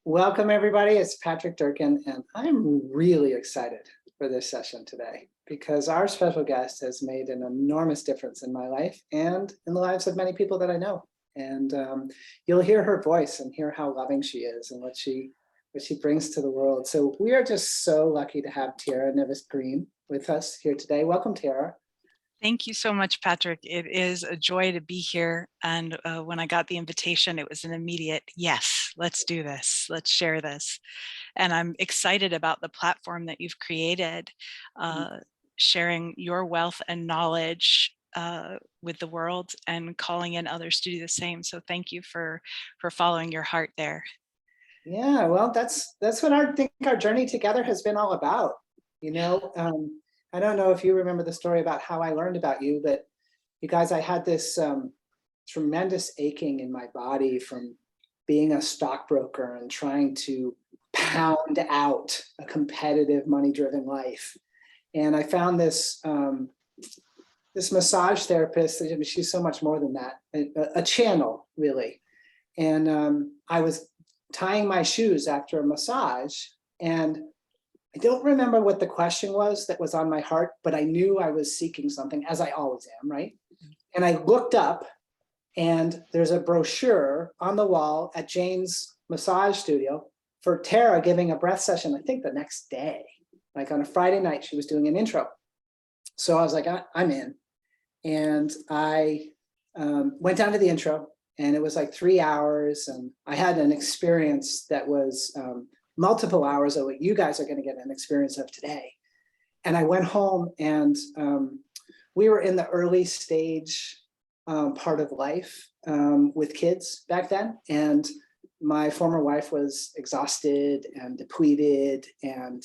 Welcome everybody, it's Patrick Durkin, and I'm really excited for this session today because our special guest has made an enormous difference in my life and in the lives of many people that I know. And you'll hear her voice and hear how loving she is and what she brings to the world. So we are just so lucky to have Tara Nieves Green with us here today. Welcome, Tara. Thank you so much, Patrick. It is a joy to be here. And when I got the invitation, it was an immediate, yes, let's do this. Let's share this. And I'm excited about the platform that you've created, sharing your wealth and knowledge with the world and calling in others to do the same. So thank you for following your heart there. Yeah, well, that's what I think our journey together has been all about. You know, I don't know if you remember the story about how I learned about you, but you guys, I had this tremendous aching in my body from being a stockbroker and trying to pound out a competitive, money-driven life. And I found this this massage therapist. She's so much more than that, a channel, really. And I was tying my shoes after a massage, and I don't remember what the question was that was on my heart, but I knew I was seeking something, as I always am, right? And I looked up, and there's a brochure on the wall at Jane's massage studio for Tara giving a breath session, I think the next day, like on a Friday night, she was doing an intro. So I was like, I'm in. And I went down to the intro, and it was like 3 hours, and I had an experience that was multiple hours of what you guys are going to get an experience of today. And I went home, and we were in the early stage part of life with kids back then. And my former wife was exhausted and depleted, and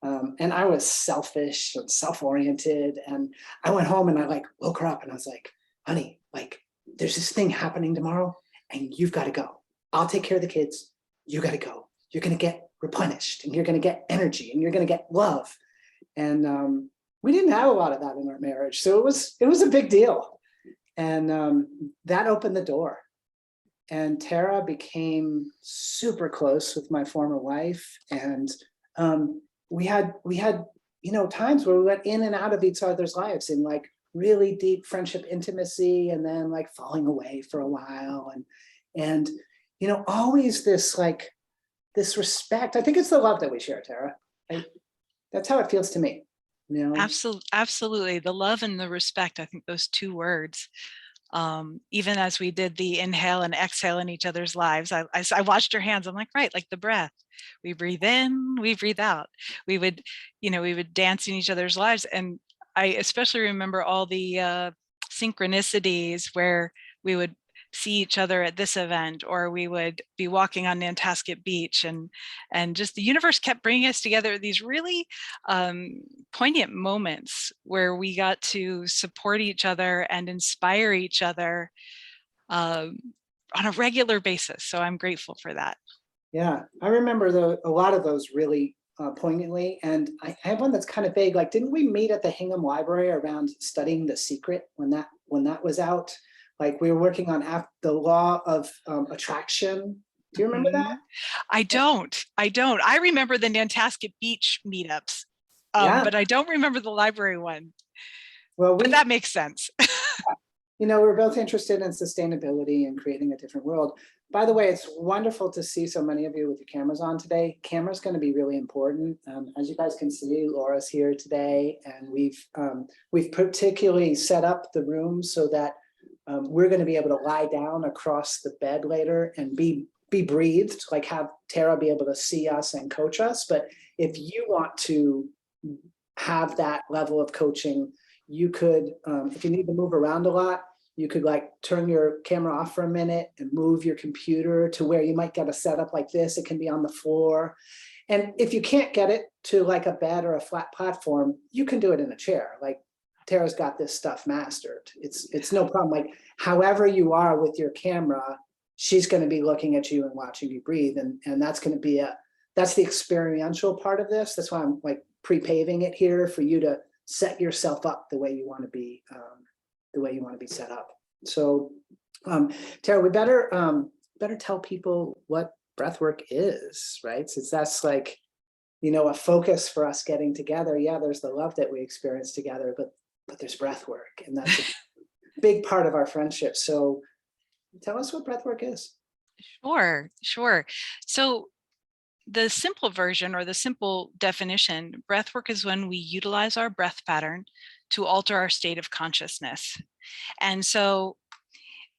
I was selfish and self-oriented. And I went home and I like woke her up and I was like, honey, like there's this thing happening tomorrow and you've got to go. I'll take care of the kids. You got to go. You're going to get replenished and you're going to get energy and you're going to get love. And we didn't have a lot of that in our marriage. So it was a big deal. And that opened the door. And Tara became super close with my former wife. And we had, you know, times where we went in and out of each other's lives in like really deep friendship intimacy, and then like falling away for a while. And you know, always this like, this respect. I think it's the love that we share, Tara. That's how it feels to me. You know? Absolutely. The love and the respect. I think those two words, even as we did the inhale and exhale in each other's lives, I watched your hands. I'm like, right, like the breath. We breathe in, we breathe out. We would dance in each other's lives. And I especially remember all the synchronicities where we would see each other at this event, or we would be walking on Nantasket Beach, and just the universe kept bringing us together at these really poignant moments where we got to support each other and inspire each other on a regular basis. So I'm grateful for that. Yeah, I remember a lot of those really poignantly. And I have one that's kind of vague. Like, didn't we meet at the Hingham Library around studying The Secret when that was out? Like we were working on the law of attraction. Do you remember that? I don't. I remember the Nantasket Beach meetups, Yeah. But I don't remember the library one. Well, but that makes sense. You know, we're both interested in sustainability and creating a different world. By the way, it's wonderful to see so many of you with your cameras on today. Camera's going to be really important. As you guys can see, Laura's here today, and we've particularly set up the room so that we're going to be able to lie down across the bed later and be breathed, like have Tara be able to see us and coach us. But if you want to have that level of coaching, you could, if you need to move around a lot, you could like turn your camera off for a minute and move your computer to where you might get a setup like this. It can be on the floor. And if you can't get it to like a bed or a flat platform, you can do it in a chair. Like Tara's got this stuff mastered. It's no problem. Like however you are with your camera, she's going to be looking at you and watching you breathe. And that's going to be that's the experiential part of this. That's why I'm like pre-paving it here for you to set yourself up the way you want to be set up. So Tara, we better better tell people what breath work is, right? Since that's like, a focus for us getting together. Yeah, there's the love that we experience together, but there's breath work, and that's a big part of our friendship. So tell us what breath work is. Sure, sure. So the simple version, or the simple definition, breath work is when we utilize our breath pattern to alter our state of consciousness. And so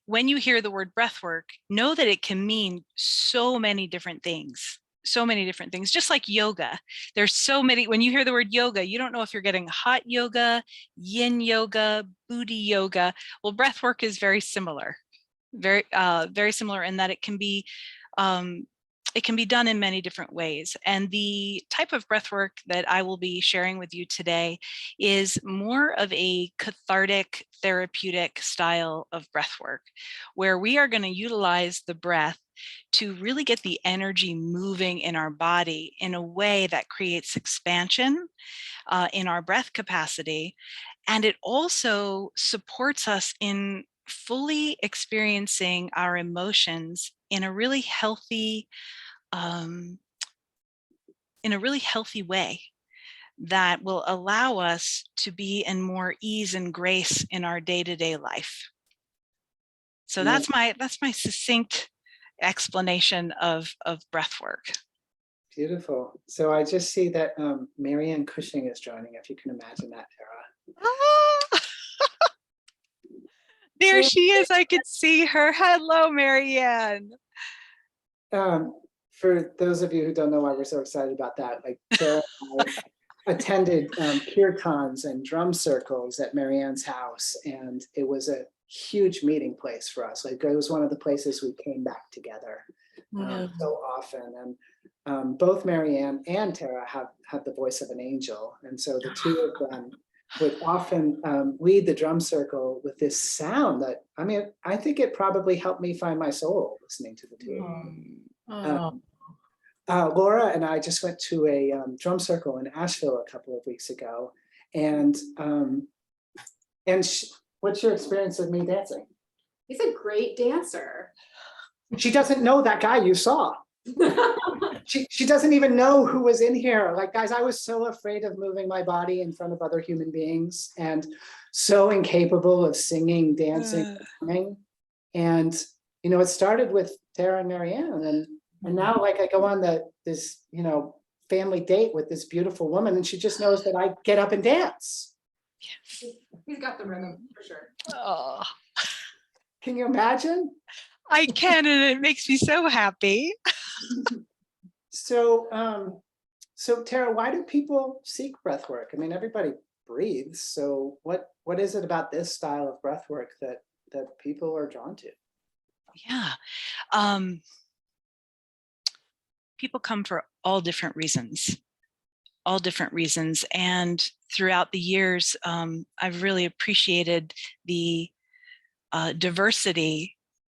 when you hear the word breath work, know that it can mean so many different things. So many different things, just like yoga. There's so many. When you hear the word yoga, you don't know if you're getting hot yoga, yin yoga, booty yoga. Well, breath work is very similar, very similar in that it can be done in many different ways. And the type of breath work that I will be sharing with you today is more of a cathartic, therapeutic style of breath work, where we are going to utilize the breath to really get the energy moving in our body in a way that creates expansion in our breath capacity. And it also supports us in fully experiencing our emotions in a really healthy um, way that will allow us to be in more ease and grace in our day-to-day life. So Yeah. that's my succinct explanation of breath work. Beautiful. So I just see that Marianne Cushing is joining, if you can imagine that, Tara. Ah, there So she is. I could see her. Hello, Marianne. um, for those of you who don't know why we're so excited about that, like Tara and I attended kirtans and drum circles at Marianne's house, and it was a huge meeting place for us. Like, it was one of the places we came back together so often. And both Marianne and Tara have the voice of an angel, and so the two of them would often lead the drum circle with this sound that, I mean, I think it probably helped me find my soul listening to the two of them. Laura and I just went to a drum circle in Asheville a couple of weeks ago, and what's your experience of me dancing? He's a great dancer. She doesn't know that guy you saw. She doesn't even know who was in here. Like, guys, I was so afraid of moving my body in front of other human beings, and so incapable of singing, dancing, drumming. And it started with Tara and Marianne, and now, like, I go on this family date with this beautiful woman, and she just knows that I get up and dance. He's got the rhythm for sure. Oh, Can you imagine? I can, and it makes me so happy. So, Tara, why do people seek breath work? I mean, everybody breathes. So what is it about this style of breath work that people are drawn to? Yeah. People come for all different reasons. And throughout the years, I've really appreciated the diversity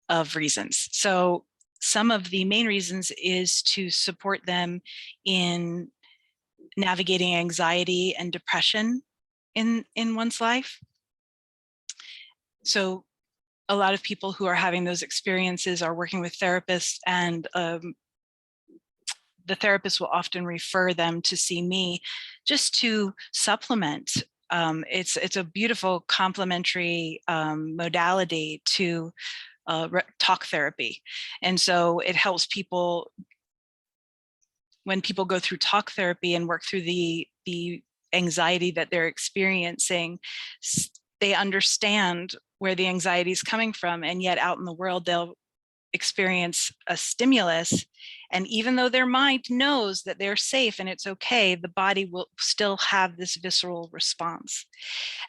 of reasons. So some of the main reasons is to support them in navigating anxiety and depression in one's life. So a lot of people who are having those experiences are working with therapists, and the therapist will often refer them to see me just to supplement. It's a beautiful complementary modality to talk therapy. And so it helps people, when people go through talk therapy and work through the anxiety that they're experiencing, they understand where the anxiety is coming from, and yet out in the world they'll experience a stimulus, and even though their mind knows that they're safe and it's okay, the body will still have this visceral response.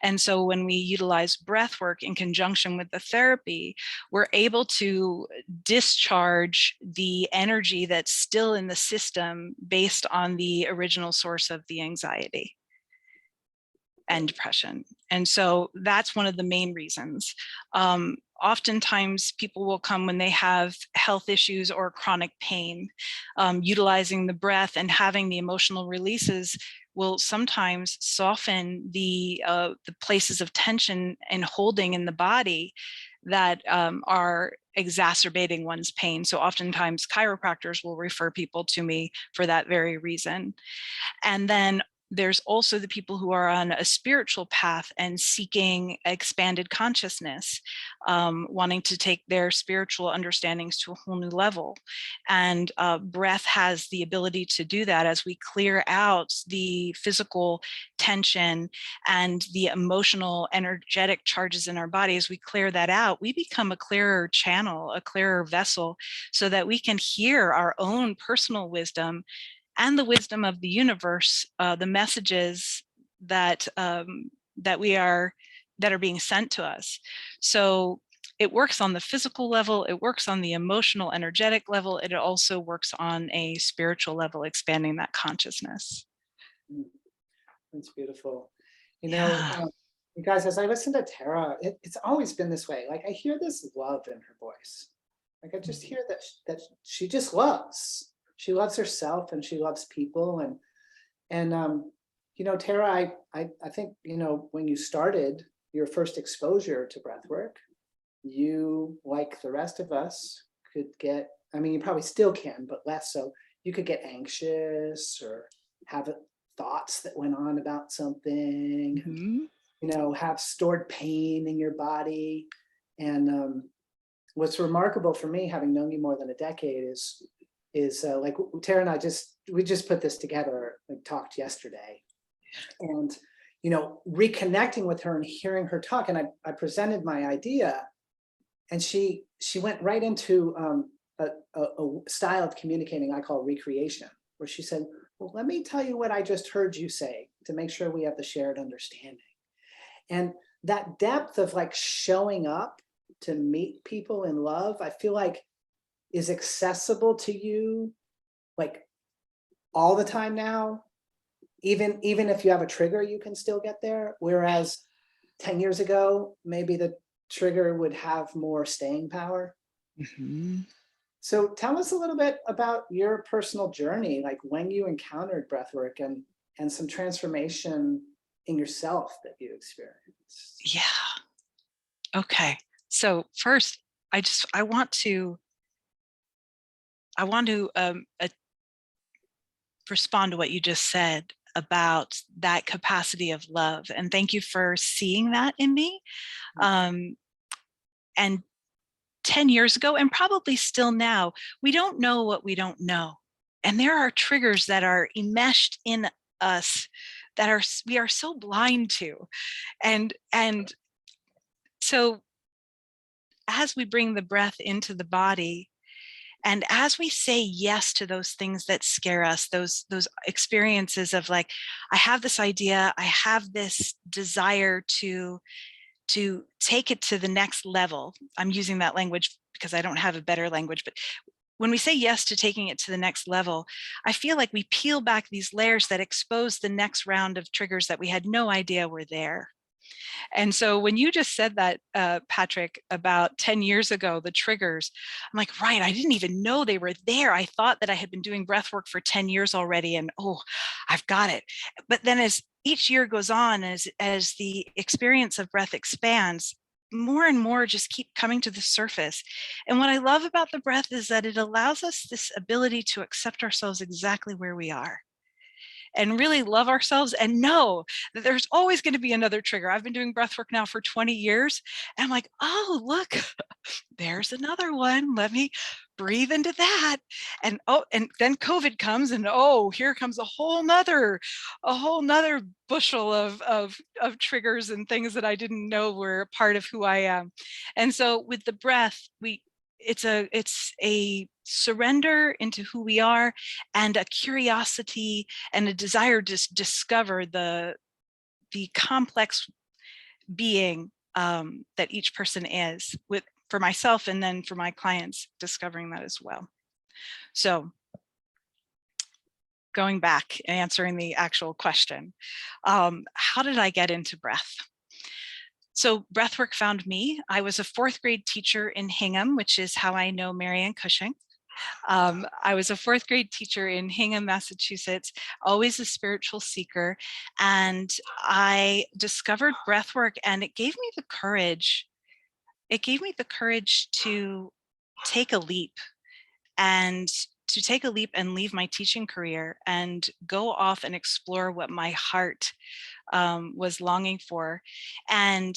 And so when we utilize breath work in conjunction with the therapy, we're able to discharge the energy that's still in the system based on the original source of the anxiety and depression. And so that's one of the main reasons. Oftentimes people will come when they have health issues or chronic pain. Utilizing the breath and having the emotional releases will sometimes soften the places of tension and holding in the body that are exacerbating one's pain. So oftentimes chiropractors will refer people to me for that very reason. And then there's also the people who are on a spiritual path and seeking expanded consciousness, wanting to take their spiritual understandings to a whole new level. And breath has the ability to do that as we clear out the physical tension and the emotional, energetic charges in our body. As we clear that out, we become a clearer channel, a clearer vessel, so that we can hear our own personal wisdom and the wisdom of the universe, the messages that that are being sent to us. So it works on the physical level, it works on the emotional, energetic level, it also works on a spiritual level, expanding that consciousness. That's beautiful. Yeah. You guys, as I listen to Tara, it's always been this way. Like I hear this love in her voice. Like I just hear that she just loves. She loves herself and she loves people. And Tara, I think, when you started your first exposure to breathwork, you, like the rest of us, could get, I mean, you probably still can, but less so. You could get anxious or have thoughts that went on about something, have stored pain in your body. And what's remarkable for me, having known you more than a decade, is like Tara and I we just put this together, like talked yesterday, and reconnecting with her and hearing her talk. And I presented my idea, and she went right into a style of communicating I call recreation, where she said, well, let me tell you what I just heard you say to make sure we have the shared understanding. And that depth of like showing up to meet people in love, I feel like is accessible to you like all the time now. Even if you have a trigger, you can still get there. Whereas 10 years ago, maybe the trigger would have more staying power. So tell us a little bit about your personal journey, like when you encountered breathwork and some transformation in yourself that you experienced. Yeah. Okay. So first, I want to respond to what you just said about that capacity of love. And thank you for seeing that in me. And 10 years ago, and probably still now, we don't know what we don't know. And there are triggers that are enmeshed in us that we are so blind to. And so as we bring the breath into the body, and as we say yes to those things that scare us, those experiences of like, I have this idea, I have this desire to take it to the next level. I'm using that language because I don't have a better language, but when we say yes to taking it to the next level, I feel like we peel back these layers that expose the next round of triggers that we had no idea were there. And so when you just said that, Patrick, about 10 years ago, the triggers, I'm like, right, I didn't even know they were there. I thought that I had been doing breath work for 10 years already, and oh, I've got it. But then as each year goes on, as the experience of breath expands, more and more just keep coming to the surface. And what I love about the breath is that it allows us this ability to accept ourselves exactly where we are, and really love ourselves and know that there's always going to be another trigger. I've been doing breath work now for 20 years. And I'm like, oh, look, there's another one. Let me breathe into that. And oh, and then COVID comes, and oh, here comes a whole nother bushel of triggers and things that I didn't know were part of who I am. And so with the breath, it's a surrender into who we are, and a curiosity and a desire to discover the complex being that each person is, for myself, and then for my clients, discovering that as well. So going back and answering the actual question, how did I get into breath? So breathwork found me. I was a 4th grade teacher in Hingham, which is how I know Marianne Cushing. I was a 4th grade teacher in Hingham, Massachusetts, always a spiritual seeker. And I discovered breathwork, and it gave me the courage. It gave me the courage to take a leap, and to take a leap and leave my teaching career and go off and explore what my heart was longing for. And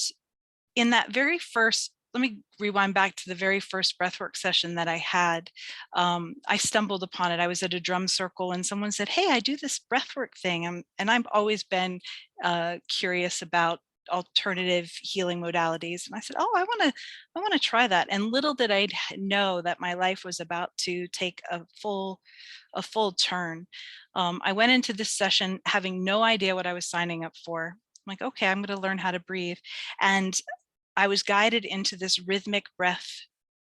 in that very first, let me rewind back to the very first breathwork session that I had. I stumbled upon it. I was at a drum circle and someone said, "Hey, I do this breathwork thing." And I've always been curious about alternative healing modalities. And I said, "Oh, I want to try that." And little did I know that my life was about to take a full turn. I went into this session having no idea what I was signing up for. I'm like, okay, I'm going to learn how to breathe. And I was guided into this rhythmic breath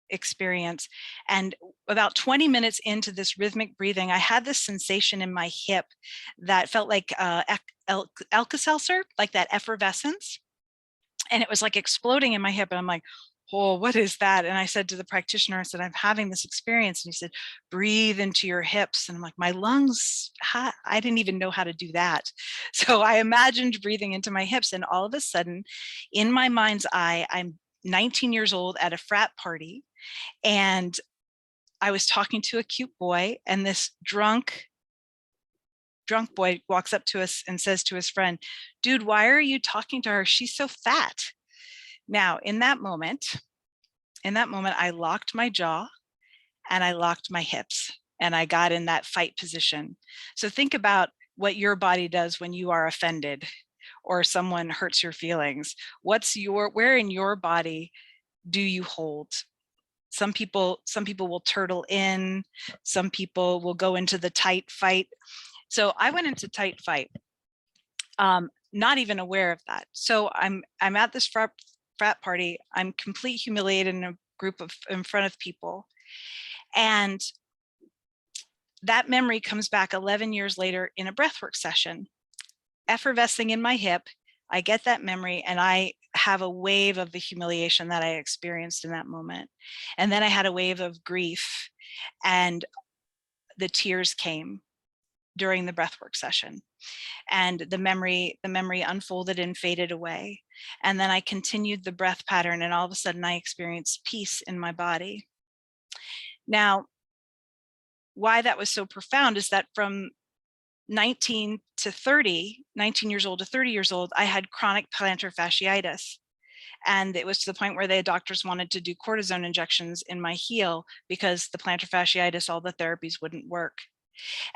experience. And about 20 minutes into this rhythmic breathing, I had this sensation in my hip that felt like Alka-Seltzer, like that effervescence. And it was like exploding in my hip. And I'm like, "Oh, what is that?" And I said to the practitioner, I said, "I'm having this experience." And he said, "Breathe into your hips." And I'm like, my lungs, I didn't even know how to do that. So I imagined breathing into my hips. And all of a sudden, in my mind's eye, I'm 19 years old at a frat party. And I was talking to a cute boy, and this drunk boy walks up to us and says to his friend, "Dude, why are you talking to her? She's so fat." Now, in that moment, I locked my jaw and I locked my hips and I got in that fight position. So think about what your body does when you are offended or someone hurts your feelings. Where in your body do you hold? Some people will turtle in, some people will go into the tight fight. So I went into tight fight, not even aware of that. So I'm at this frat party. I'm completely humiliated in front of people. And that memory comes back 11 years later in a breathwork session, effervescing in my hip. I get that memory and I have a wave of the humiliation that I experienced in that moment. And then I had a wave of grief and the tears came during the breathwork session. And the memory unfolded and faded away. And then I continued the breath pattern and all of a sudden I experienced peace in my body. Now, why that was so profound is that from 19 years old to 30 years old, I had chronic plantar fasciitis. And it was to the point where the doctors wanted to do cortisone injections in my heel because the plantar fasciitis, all the therapies wouldn't work.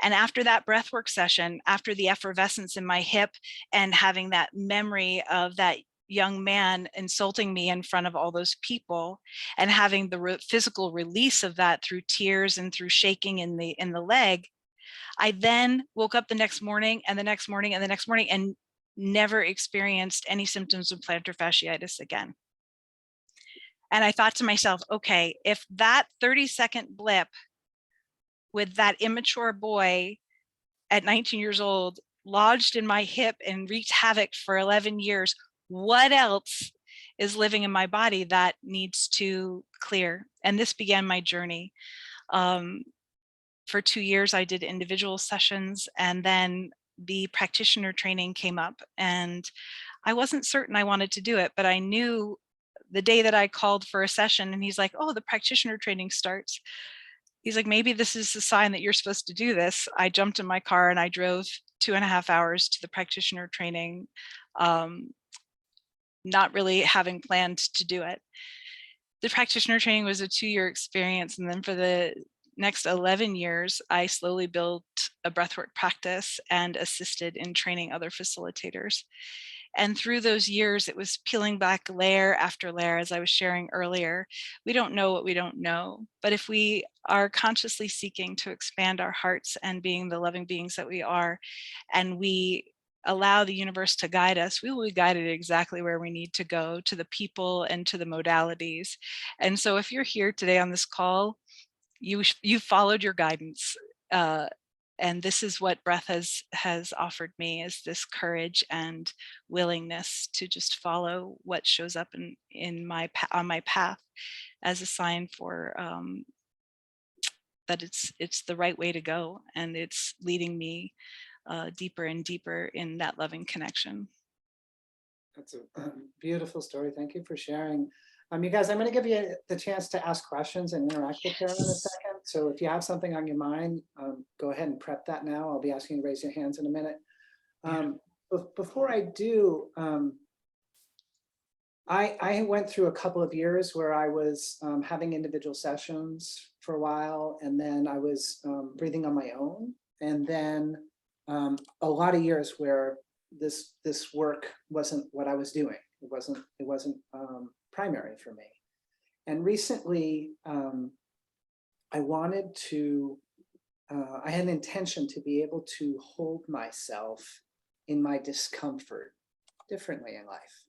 And after that breathwork session, after the effervescence in my hip and having that memory of that young man insulting me in front of all those people and having the physical release of that through tears and through shaking in the leg, I then woke up the next morning and the next morning and the next morning and never experienced any symptoms of plantar fasciitis again. And I thought to myself, okay, if that 30-second blip with that immature boy at 19 years old lodged in my hip and wreaked havoc for 11 years, what else is living in my body that needs to clear? And this began my journey. For 2 years, I did individual sessions, and then the practitioner training came up, and I wasn't certain I wanted to do it, but I knew the day that I called for a session and he's like, "Oh, the practitioner training starts." He's like, "Maybe this is a sign that you're supposed to do this." I jumped in my car and I drove 2.5 hours to the practitioner training, not really having planned to do it. The practitioner training was a 2-year experience. And then for the next 11 years, I slowly built a breathwork practice and assisted in training other facilitators. And through those years, it was peeling back layer after layer, as I was sharing earlier. We don't know what we don't know, but if we are consciously seeking to expand our hearts and being the loving beings that we are, and we allow the universe to guide us, we will be guided exactly where we need to go, to the people and to the modalities. And so if you're here today on this call, you followed your guidance. And this is what breath has offered me, is this courage and willingness to just follow what shows up on my path as a sign for that it's the right way to go, and it's leading me deeper and deeper in that loving connection. That's a beautiful story. Thank you for sharing. You guys, I'm going to give you the chance to ask questions and interact with Tara in a second. So if you have something on your mind, go ahead and prep that now. I'll be asking you to raise your hands in a minute. Before I do, I went through a couple of years where I was having individual sessions for a while, and then I was breathing on my own, and then a lot of years where this work wasn't what I was doing. It wasn't primary for me. And recently, I wanted to. I had an intention to be able to hold myself in my discomfort differently in life.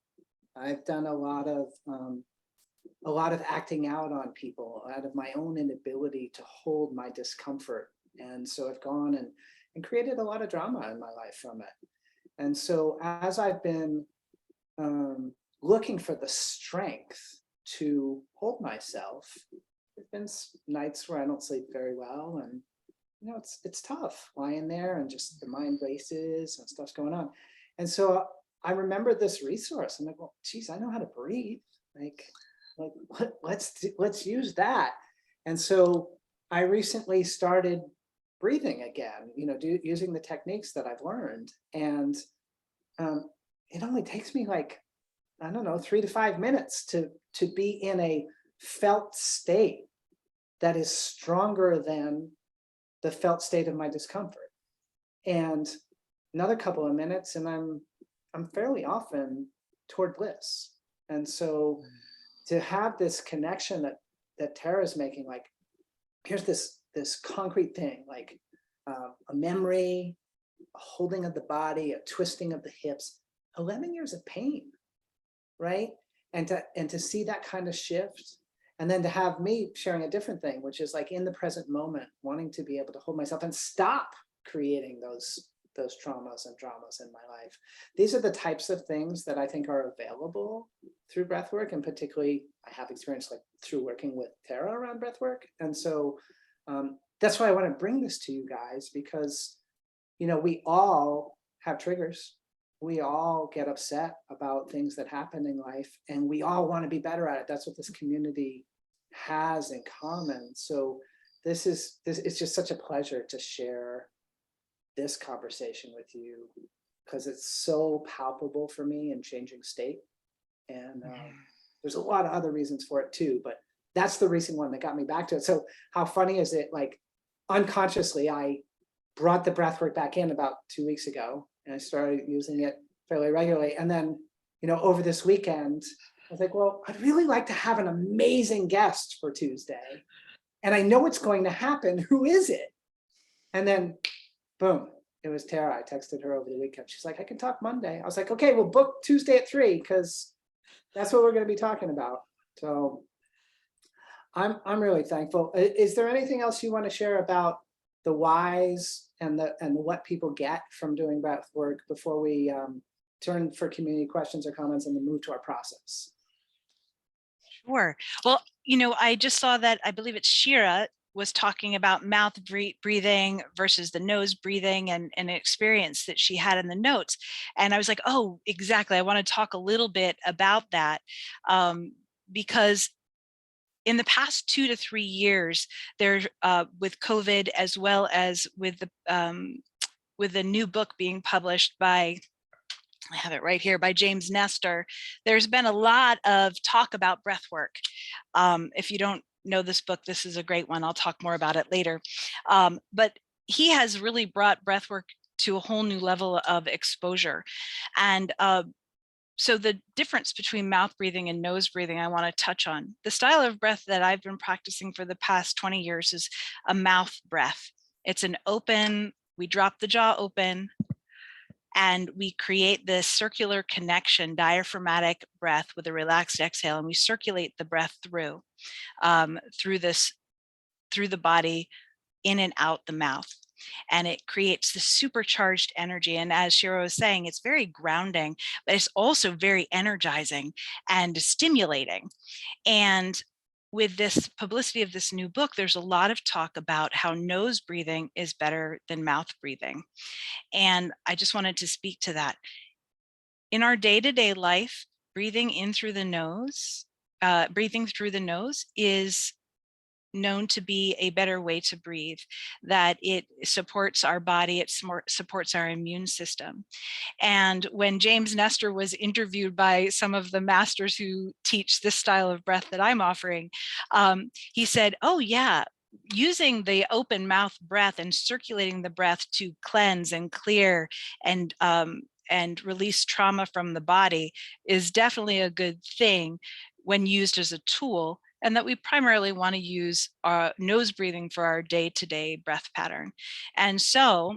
I've done a lot of acting out on people out of my own inability to hold my discomfort. And so I've gone and created a lot of drama in my life from it. And so as I've been looking for the strength to hold myself, there've been nights where I don't sleep very well, and it's tough lying there and just the mind races and stuff's going on. And so I remember this resource. I'm like, well, geez, I know how to breathe. Let's use that. And so I recently started breathing again, using the techniques that I've learned. And it only takes me 3 to 5 minutes to be in a felt state that is stronger than the felt state of my discomfort. And another couple of minutes and I'm fairly often toward bliss. And so to have this connection that Tara's making, here's this concrete thing, a memory, a holding of the body, a twisting of the hips, 11 years of pain, right? And to see that kind of shift, and then to have me sharing a different thing, which is in the present moment, wanting to be able to hold myself and stop creating those traumas and dramas in my life. These are the types of things that I think are available through breathwork, and particularly I have experience through working with Tara around breathwork. And so that's why I want to bring this to you guys, because we all have triggers. We all get upset about things that happen in life, and we all want to be better at it. That's what this community has in common. So it's just such a pleasure to share this conversation with you, because it's so palpable for me in changing state. And there's a lot of other reasons for it too, but that's the recent one that got me back to it. So how funny is it? Unconsciously, I brought the breathwork back in about 2 weeks ago, and I started using it fairly regularly. And then, over this weekend, I was like, well, I'd really like to have an amazing guest for Tuesday. And I know it's going to happen. Who is it? And then, boom, it was Tara. I texted her over the weekend. She's like, I can talk Monday. I was like, okay, we'll book Tuesday at 3, because that's what we're going to be talking about. So I'm really thankful. Is there anything else you want to share about the whys and what people get from doing breath work before we turn for community questions or comments and then move to our process? Sure. Well, I just saw that, I believe it's Shira was talking about mouth breathing versus the nose breathing, and an experience that she had in the notes. And I was like, oh, exactly. I want to talk a little bit about that, because in the past 2 to 3 years, there's with COVID, as well as with the new book being published by, I have it right here, by James Nestor, there's been a lot of talk about breath work. If you don't know this book, this is a great one. I'll talk more about it later. But he has really brought breath work to a whole new level of exposure. And so the difference between mouth breathing and nose breathing, I want to touch on. The style of breath that I've been practicing for the past 20 years is a mouth breath. It's an open, we drop the jaw open, and we create this circular connection, diaphragmatic breath with a relaxed exhale, and we circulate the breath through the body, in and out the mouth. And it creates this supercharged energy. And as Shira was saying, it's very grounding, but it's also very energizing and stimulating. And with this publicity of this new book, there's a lot of talk about how nose breathing is better than mouth breathing. And I just wanted to speak to that. In our day-to-day life, breathing in through the nose breathing through the nose is known to be a better way to breathe, that it supports our body, it supports our immune system. And when James Nestor was interviewed by some of the masters who teach this style of breath that I'm offering, he said, oh yeah, using the open mouth breath and circulating the breath to cleanse and clear and release trauma from the body is definitely a good thing when used as a tool, and that we primarily want to use nose breathing for our day-to-day breath pattern. And so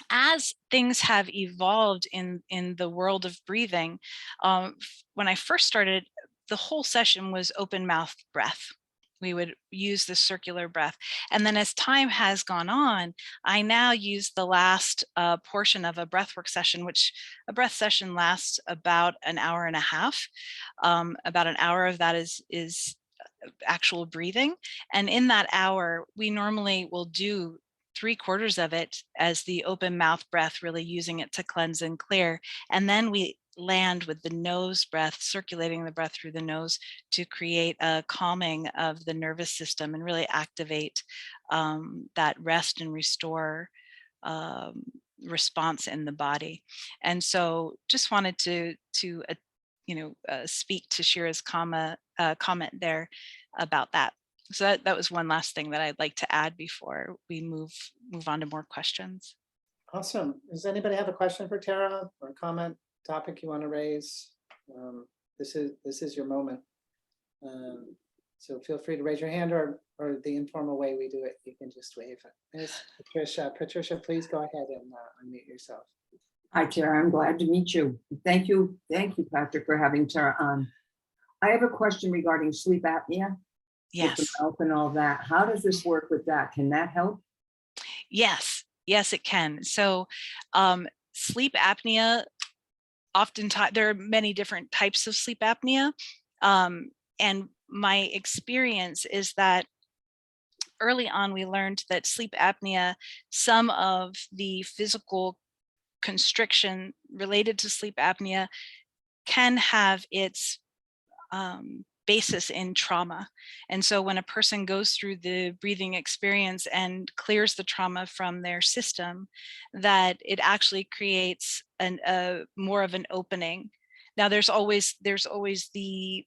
as things have evolved in the world of breathing, when I first started, the whole session was open mouth breath. We would use the circular breath. And then as time has gone on, I now use the last portion of a breathwork session, which a breath session lasts about an hour and a half. About an hour of that is actual breathing. And in that hour, we normally will do 3/4 of it as the open mouth breath, really using it to cleanse and clear. And then we land with the nose breath, circulating the breath through the nose to create a calming of the nervous system and really activate that rest and restore response in the body. And so just wanted to speak to Shira's comment there about that. So that was one last thing that I'd like to add before we move on to more questions. Awesome. Does anybody have a question for Tara or a comment, topic you want to raise? This is your moment. So feel free to raise your hand, or the informal way we do it, you can just wave. Ms. Patricia. Patricia, please go ahead and unmute yourself. Hi, Tara. I'm glad to meet you. Thank you, Patrick, for having Tara on. I have a question regarding sleep apnea. Yes. With the mouth and all that. How does this work with that? Can that help? Yes, it can. So sleep apnea, oftentimes there are many different types of sleep apnea. And my experience is that early on, we learned that sleep apnea, some of the physical constriction related to sleep apnea can have its basis in trauma. And so when a person goes through the breathing experience and clears the trauma from their system, that it actually creates more of an opening. Now there's always the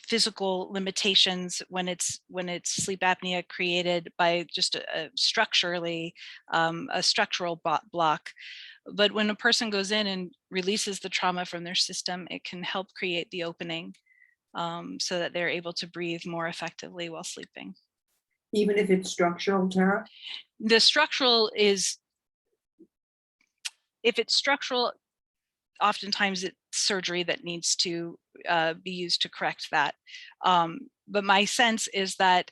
physical limitations when it's sleep apnea created by just a structural block. But when a person goes in and releases the trauma from their system, it can help create the opening so that they're able to breathe more effectively while sleeping. Even if it's structural, Tara? The structural is, if it's structural, oftentimes it's surgery that needs to be used to correct that. But my sense is that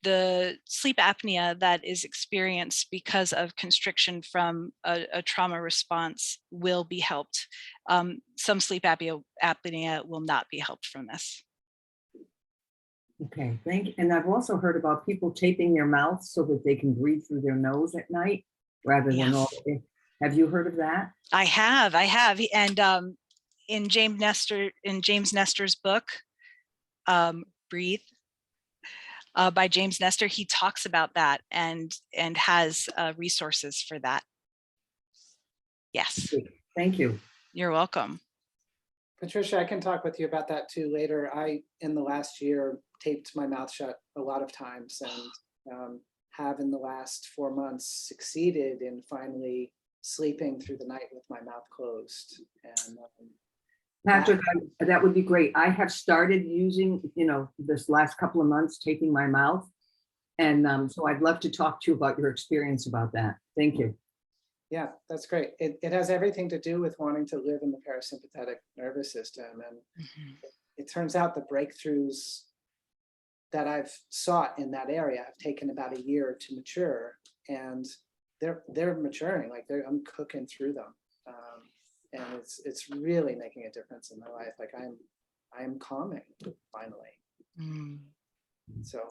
the sleep apnea that is experienced because of constriction from a trauma response will be helped. Some sleep apnea will not be helped from this. Okay, thank you. And I've also heard about people taping their mouth so that they can breathe through their nose at night rather than all. Have you heard of that? I have. And in James Nestor's book, Breathe, by James Nestor, he talks about that and has resources for that. Yes. Thank you. You're welcome. Patricia, I can talk with you about that too later. I, in the last year, taped my mouth shut a lot of times and have in the last 4 months succeeded in finally sleeping through the night with my mouth closed. And Patrick, that would be great. I have started using, this last couple of months, taping my mouth. And so I'd love to talk to you about your experience about that. Thank you. Yeah, that's great. It has everything to do with wanting to live in the parasympathetic nervous system. And it turns out the breakthroughs that I've sought in that area have taken about a year to mature. And they're maturing, like I'm cooking through them. And it's really making a difference in my life. Like I'm calming finally. So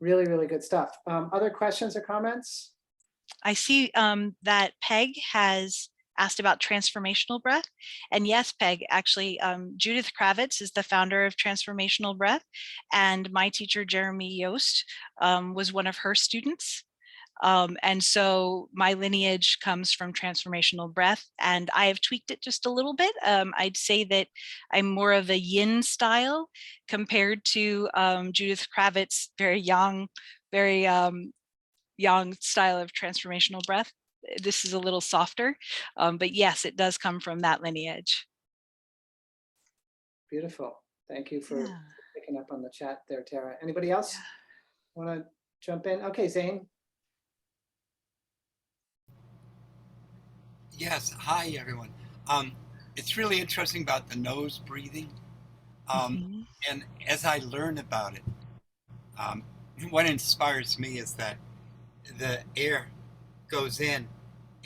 really, really good stuff. Other questions or comments? I see that Peg has asked about transformational breath. And yes, Peg, actually, Judith Kravitz is the founder of Transformational Breath. And my teacher, Jeremy Yost, was one of her students. And so my lineage comes from transformational breath, and I have tweaked it just a little bit. I'd say that I'm more of a yin style compared to Judith Kravitz, very young style of transformational breath. This is a little softer, but yes, it does come from that lineage. Beautiful. Thank you for Yeah. picking up on the chat there, Tara. Anybody else want to jump in? Okay, Zane. Yes, hi everyone. It's really interesting about the nose breathing. And as I learn about it, what inspires me is that the air goes in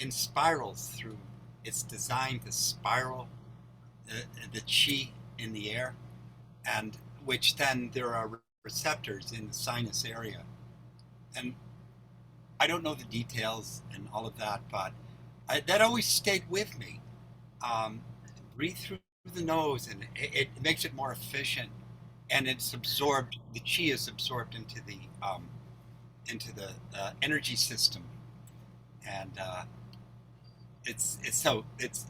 spirals through. It's designed to spiral the chi in the air, and which then there are receptors in the sinus area. And I don't know the details and all of that, but that always stayed with me. Breathe through the nose, and it makes it more efficient, and it's absorbed. The chi is absorbed into the energy system, and it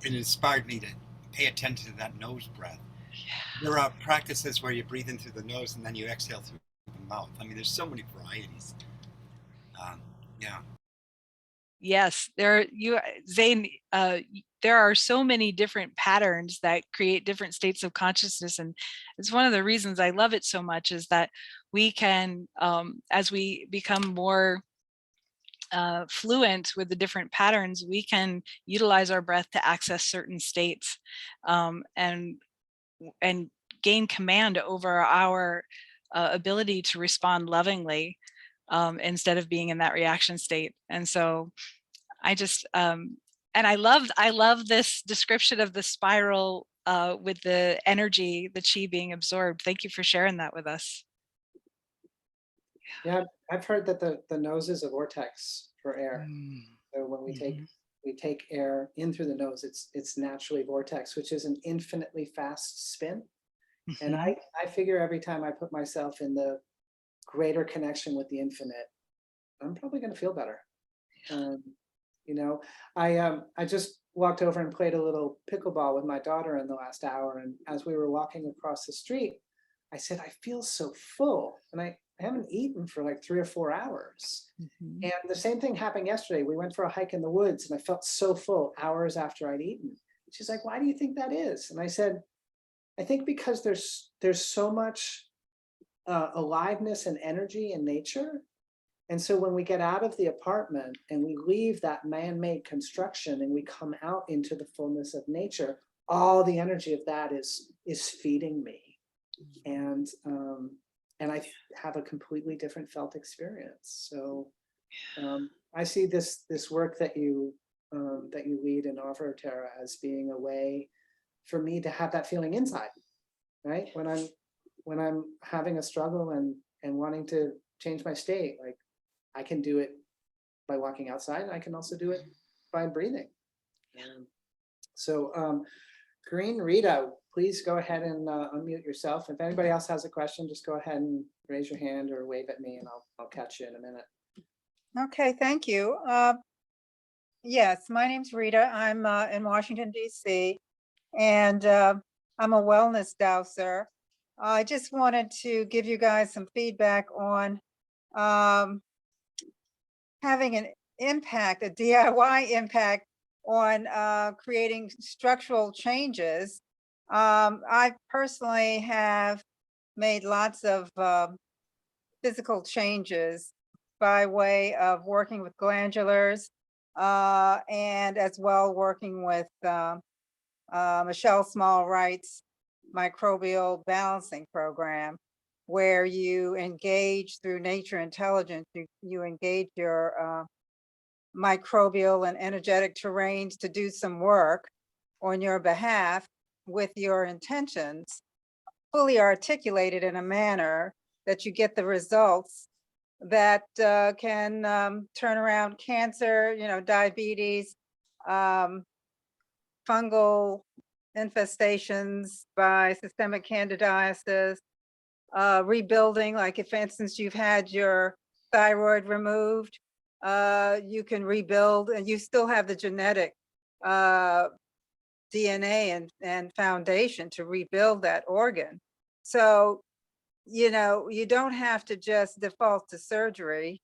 inspired me to pay attention to that nose breath. There are practices where you breathe in through the nose and then you exhale through the mouth. I mean, there's so many varieties. Yeah. Yes, Zane, there are so many different patterns that create different states of consciousness. And it's one of the reasons I love it so much, is that we can, as we become more fluent with the different patterns, we can utilize our breath to access certain states, and gain command over our ability to respond lovingly, instead of being in that reaction state. And so I just, and I love this description of the spiral with the energy, the chi being absorbed. Thank you for sharing that with us. Yeah, I've heard that the nose is a vortex for air. So when we take air in through the nose, it's naturally vortex, which is an infinitely fast spin. And I figure every time I put myself in the greater connection with the infinite, I'm probably going to feel better. You know, I just walked over and played a little pickleball with my daughter in the last hour. And as we were walking across the street, I said, I feel so full. And I haven't eaten for like 3 or 4 hours. And the same thing happened yesterday. We went for a hike in the woods and I felt so full hours after I'd eaten. She's like, why do you think that is? And I said, I think because there's so much aliveness and energy in nature. And so when we get out of the apartment and we leave that man-made construction and we come out into the fullness of nature, all the energy of that is feeding me. And I have a completely different felt experience. So I see this work that you lead and offer, Tara, as being a way for me to have that feeling inside, right? When I'm having a struggle and wanting to change my state, like I can do it by walking outside, and I can also do it by breathing. So Green Rita, please go ahead and unmute yourself. If anybody else has a question, just go ahead and raise your hand or wave at me and I'll catch you in a minute. Okay, thank you. Yes, my name's Rita. I'm in Washington, D.C. and I'm a wellness dowser. I just wanted to give you guys some feedback on having an impact, a DIY impact on creating structural changes. I personally have made lots of physical changes by way of working with glandulars and as well working with Michelle Smallwright's microbial balancing program, where you engage through nature intelligence, you engage your microbial and energetic terrains to do some work on your behalf with your intentions fully articulated in a manner that you get the results that can turn around cancer, diabetes, fungal infestations by systemic candidiasis, rebuilding, like if, for instance, you've had your thyroid removed, you can rebuild and you still have the genetic DNA and foundation to rebuild that organ. So, you know, you don't have to just default to surgery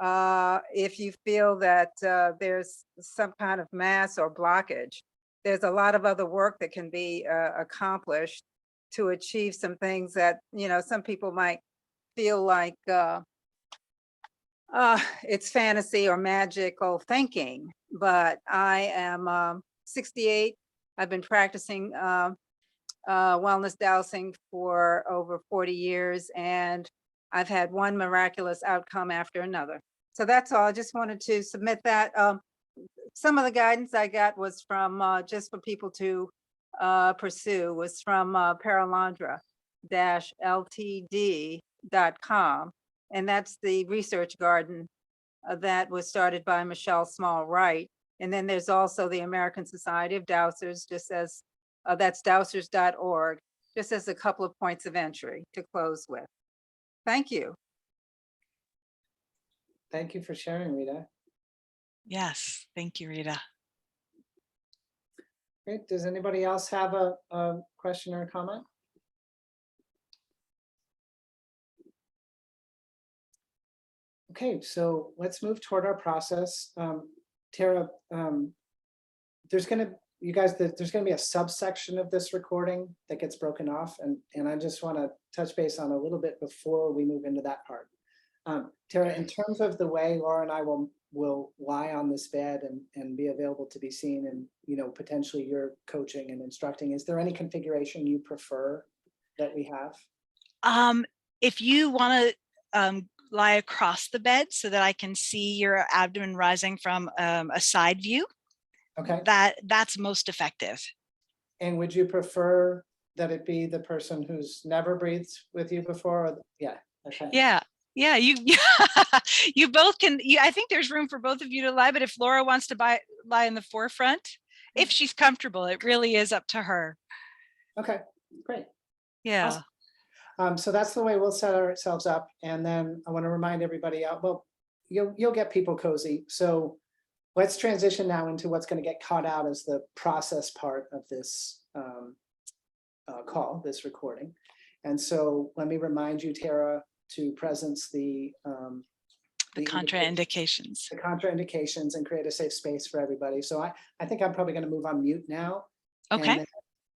if you feel that there's some kind of mass or blockage. There's a lot of other work that can be accomplished to achieve some things that, you know, some people might feel like it's fantasy or magical thinking. But I am 68. I've been practicing wellness dowsing for over 40 years, and I've had one miraculous outcome after another. So that's all. I just wanted to submit that. Some of the guidance I got was from just for people to pursue was from paralandra-ltd.com. And that's the research garden that was started by Michelle Small Wright. And then there's also the American Society of Dowsers, just as that's dowsers.org, just as a couple of points of entry to close with. Thank you. Thank you for sharing, Rita. Yes, thank you, Rita. Great. Does anybody else have a question or a comment? Okay, so let's move toward our process. Tara, there's going to be a subsection of this recording that gets broken off, and I just want to touch base on a little bit before we move into that part. Tara, in terms of the way Laura and I will lie on this bed and be available to be seen, and potentially you're coaching and instructing, is there any configuration you prefer that we have? If you want to lie across the bed so that I can see your abdomen rising from a side view, okay, that's most effective. And would you prefer that it be the person who's never breathed with you before? Or yeah. Okay. Yeah, you you both can. I think there's room for both of you to lie, but if Laura wants to lie in the forefront, if she's comfortable, it really is up to her. Okay, great. Yeah. Awesome. So that's the way we'll set ourselves up. And then I want to remind everybody well, you'll get people cozy. So let's transition now into what's going to get caught out as the process part of this call, this recording. And so let me remind you, Tara, to presence the contraindications. The contraindications and create a safe space for everybody. So I think I'm probably going to move on mute now. Okay. And then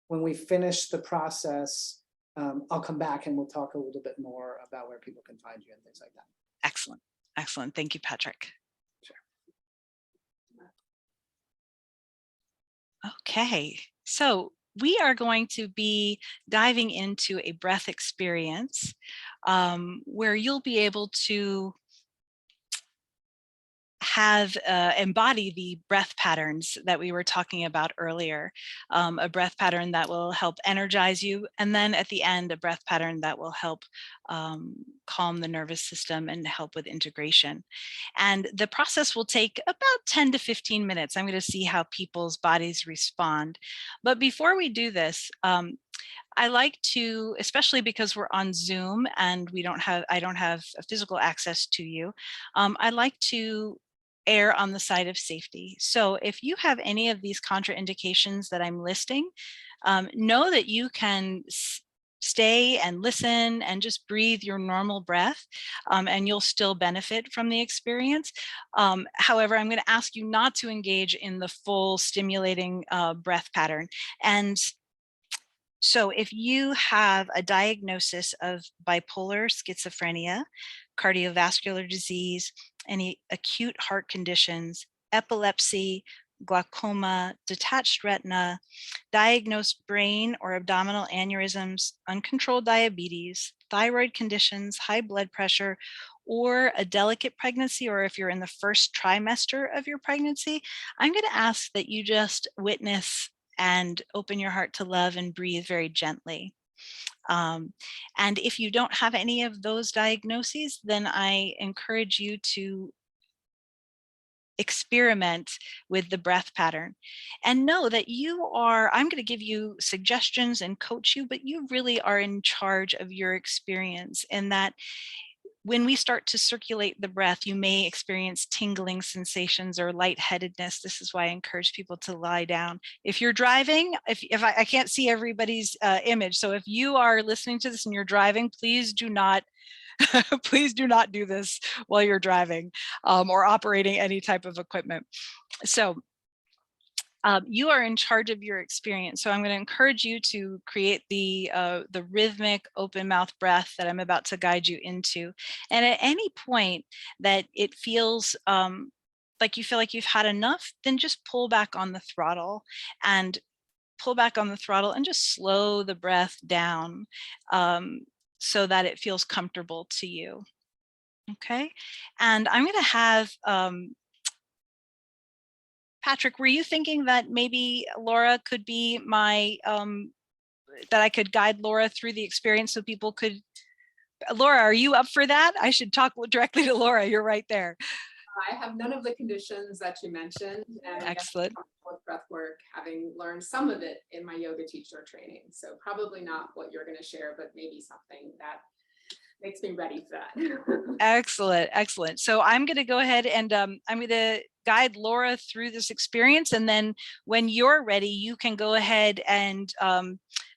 when we finish the process, I'll come back and we'll talk a little bit more about where people can find you and things like that. Excellent. Excellent. Thank you, Patrick. Sure. Okay. So we are going to be diving into a breath experience where you'll be able to have embody the breath patterns that we were talking about earlier, a breath pattern that will help energize you, and then at the end, a breath pattern that will help calm the nervous system and help with integration. And the process will take about 10 to 15 minutes. I'm going to see how people's bodies respond. But before we do this, I like to, especially because we're on Zoom and I don't have a physical access to you, I like to err on the side of safety. So if you have any of these contraindications that I'm listing, know that you can stay and listen and just breathe your normal breath, and you'll still benefit from the experience. However, I'm going to ask you not to engage in the full stimulating breath pattern. And so if you have a diagnosis of bipolar schizophrenia, cardiovascular disease, any acute heart conditions, epilepsy, glaucoma, detached retina, diagnosed brain or abdominal aneurysms, uncontrolled diabetes, thyroid conditions, high blood pressure, or a delicate pregnancy, or if you're in the first trimester of your pregnancy, I'm going to ask that you just witness and open your heart to love and breathe very gently. And if you don't have any of those diagnoses, then I encourage you to experiment with the breath pattern and know that I'm going to give you suggestions and coach you, but you really are in charge of your experience. And that when we start to circulate the breath, you may experience tingling sensations or lightheadedness. This is why I encourage people to lie down. If you're driving, if I can't see everybody's image, so if you are listening to this and you're driving, please do not please do not do this while you're driving or operating any type of equipment. So you are in charge of your experience. So I'm going to encourage you to create the rhythmic open mouth breath that I'm about to guide you into. And at any point that it feels like you feel like you've had enough, then just pull back on the throttle and just slow the breath down so that it feels comfortable to you. Okay. And I'm going to have Patrick, were you thinking that maybe Laura could be that I could guide Laura through the experience so people could, Laura, are you up for that? I should talk directly to Laura. You're right there. I have none of the conditions that you mentioned, and I guess Excellent. with breath work, having learned some of it in my yoga teacher training. So probably not what you're going to share, but maybe something that makes me ready for that. Excellent, excellent. So I'm going to go ahead and I'm going to guide Laura through this experience. And then when you're ready, you can go ahead and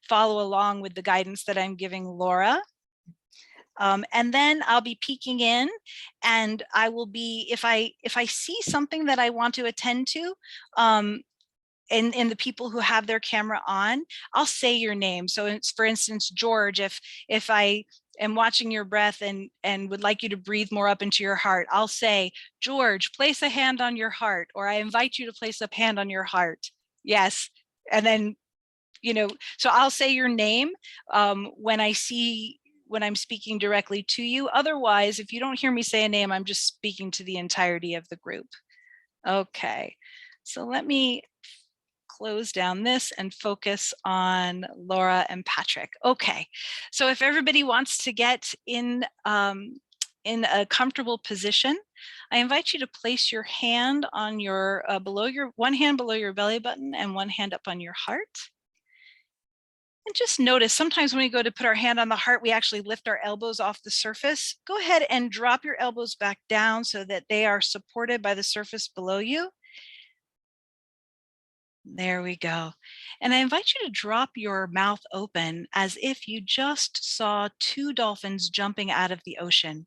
follow along with the guidance that I'm giving Laura. And then I'll be peeking in, and I will be, if I see something that I want to attend to, in the people who have their camera on, I'll say your name. So it's, for instance, George, if I am watching your breath and would like you to breathe more up into your heart, I'll say, George, place a hand on your heart, or I invite you to place a hand on your heart. Yes. And then, so I'll say your name when I'm speaking directly to you. Otherwise, if you don't hear me say a name, I'm just speaking to the entirety of the group. Okay. So let me close down this and focus on Laura and Patrick. Okay, so if everybody wants to get in a comfortable position, I invite you to place your hand on your one hand below your belly button and one hand up on your heart. And just notice, sometimes when we go to put our hand on the heart, we actually lift our elbows off the surface. Go ahead and drop your elbows back down so that they are supported by the surface below you. There we go. And I invite you to drop your mouth open as if you just saw two dolphins jumping out of the ocean.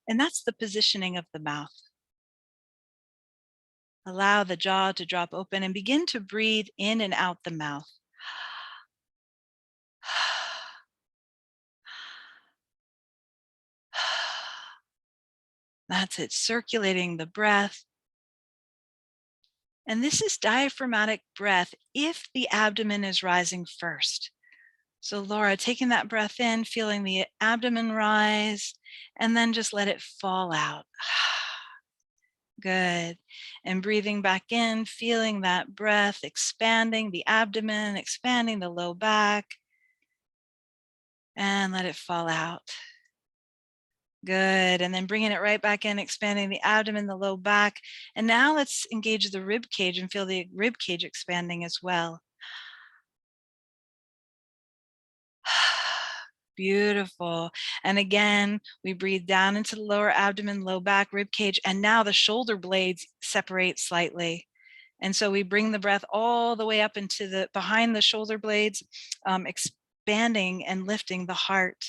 And that's the positioning of the mouth. Allow the jaw to drop open and begin to breathe in and out the mouth. That's it, circulating the breath. And this is diaphragmatic breath if the abdomen is rising first. So Laura, taking that breath in, feeling the abdomen rise, and then just let it fall out. Good. And breathing back in, feeling that breath, expanding the abdomen, expanding the low back, and let it fall out. Good. And then bringing it right back in, expanding the abdomen, the low back. And now let's engage the rib cage and feel the rib cage expanding as well. Beautiful. And again, we breathe down into the lower abdomen, low back, rib cage, and now the shoulder blades separate slightly. And so we bring the breath all the way up into behind the shoulder blades, expanding and lifting the heart.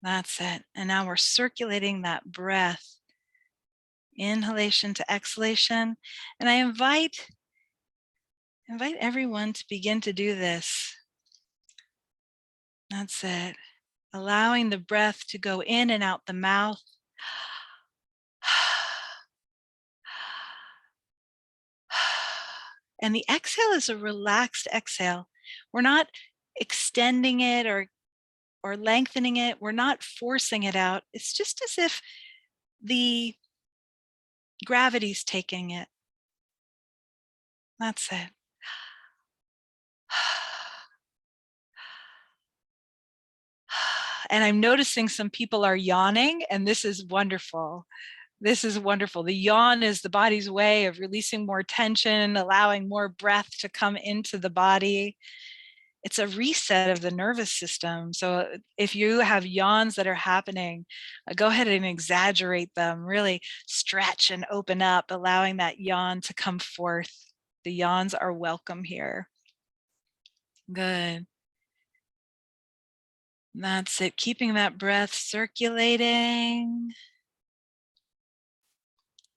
That's it. And now we're circulating that breath, inhalation to exhalation. And I invite everyone to begin to do this. That's it. Allowing the breath to go in and out the mouth. And the exhale is a relaxed exhale. We're not extending it or lengthening it. We're not forcing it out. It's just as if the gravity's taking it. That's it. And I'm noticing some people are yawning, and this is wonderful. This is wonderful. The yawn is the body's way of releasing more tension, allowing more breath to come into the body. It's a reset of the nervous system. So if you have yawns that are happening, go ahead and exaggerate them. Really stretch and open up, allowing that yawn to come forth. The yawns are welcome here. Good. That's it. Keeping that breath circulating.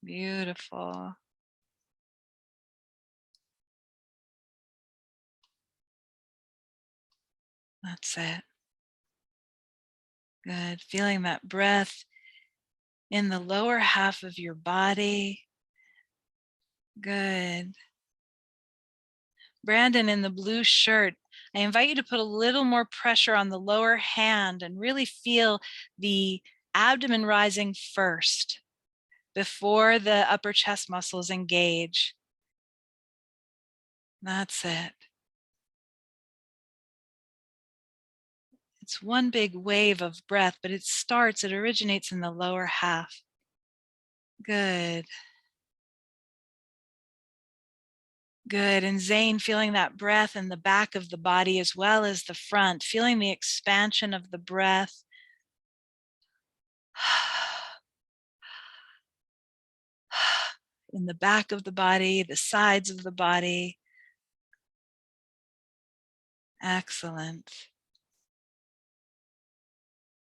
Beautiful. That's it. Good. Feeling that breath in the lower half of your body. Good. Brandon in the blue shirt, I invite you to put a little more pressure on the lower hand and really feel the abdomen rising first before the upper chest muscles engage. That's it. It's one big wave of breath, but it originates in the lower half. Good. Good. And Zane, feeling that breath in the back of the body as well as the front, feeling the expansion of the breath. In the back of the body, the sides of the body. Excellent.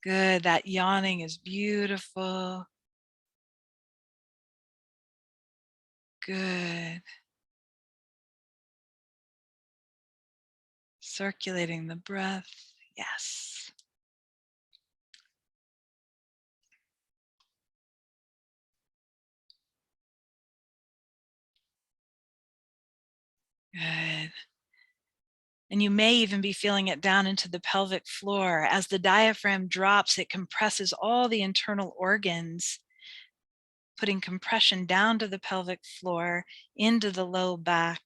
Good. That yawning is beautiful. Good. Circulating the breath. Yes. Good. And you may even be feeling it down into the pelvic floor. As the diaphragm drops, it compresses all the internal organs, putting compression down to the pelvic floor, into the low back.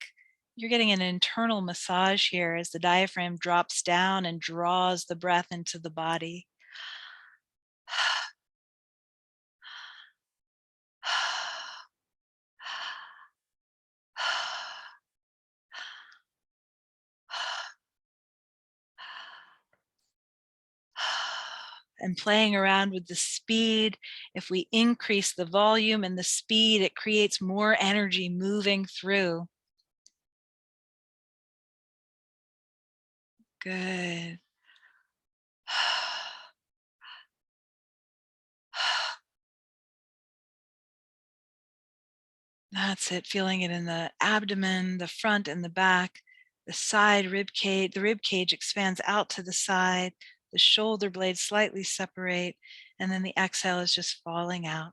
You're getting an internal massage here as the diaphragm drops down and draws the breath into the body. And playing around with the speed. If we increase the volume and the speed, it creates more energy moving through. Good. That's it, feeling it in the abdomen, the front and the back, the side rib cage. The rib cage expands out to the side, the shoulder blades slightly separate, and then the exhale is just falling out.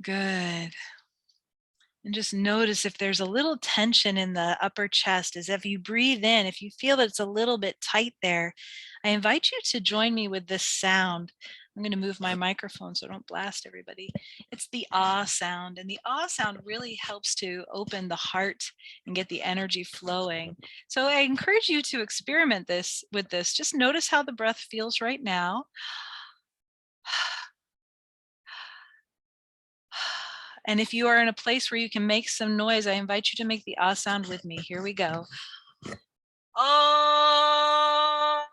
Good. And just notice if there's a little tension in the upper chest, as if you breathe in, if you feel that it's a little bit tight there, I invite you to join me with this sound. I'm going to move my microphone so I don't blast everybody. It's the ah sound, and the ah sound really helps to open the heart and get the energy flowing. So I encourage you to experiment with this. Just notice how the breath feels right now. And if you are in a place where you can make some noise, I invite you to make the ah sound with me. Here we go. Ah.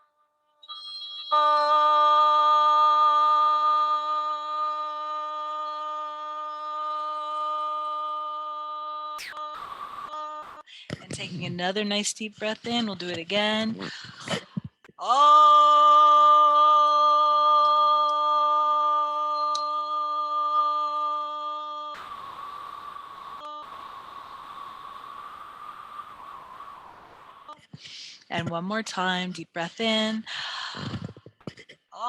And taking another nice deep breath in, we'll do it again. And one more time, deep breath in. Oh,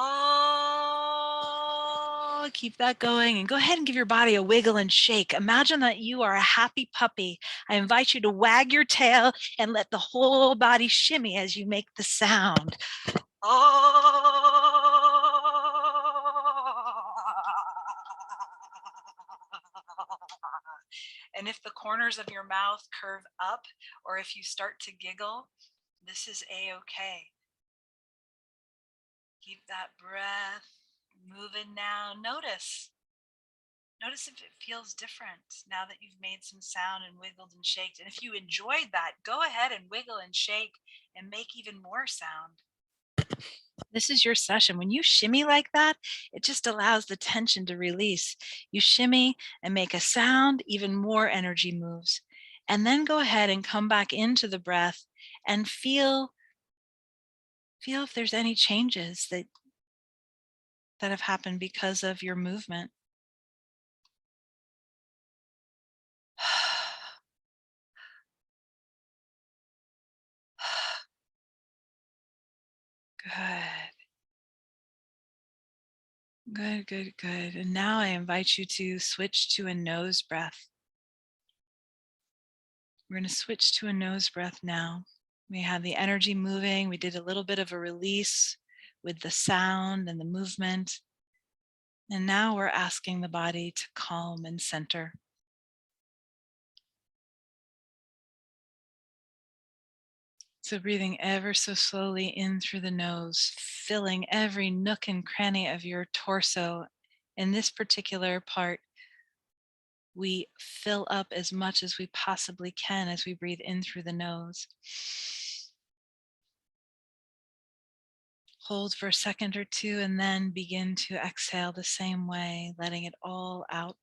keep that going, and go ahead and give your body a wiggle and shake. Imagine that you are a happy puppy. I invite you to wag your tail and let the whole body shimmy as you make the sound. Oh. And if the corners of your mouth curve up, or if you start to giggle, this is a-okay. Keep that breath moving now. Notice if it feels different now that you've made some sound and wiggled and shaked. And if you enjoyed that, go ahead and wiggle and shake and make even more sound. This is your session. When you shimmy like that, it just allows the tension to release. You shimmy and make a sound, even more energy moves. And then go ahead and come back into the breath and feel if there's any changes that have happened because of your movement. Good. Good. And now I invite you to switch to a nose breath. We're going to switch to a nose breath now. We have the energy moving. We did a little bit of a release with the sound and the movement. And now we're asking the body to calm and center. So breathing ever so slowly in through the nose, filling every nook and cranny of your torso. In this particular part, we fill up as much as we possibly can as we breathe in through the nose. Hold for a second or two and then begin to exhale the same way, letting it all out.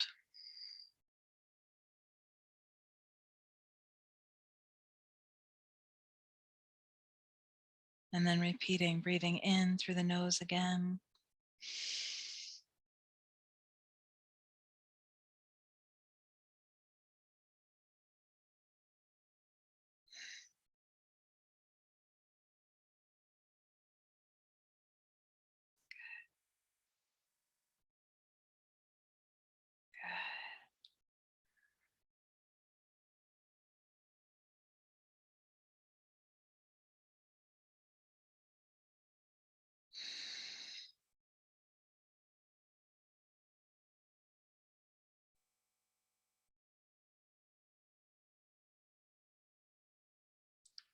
And then repeating, breathing in through the nose again.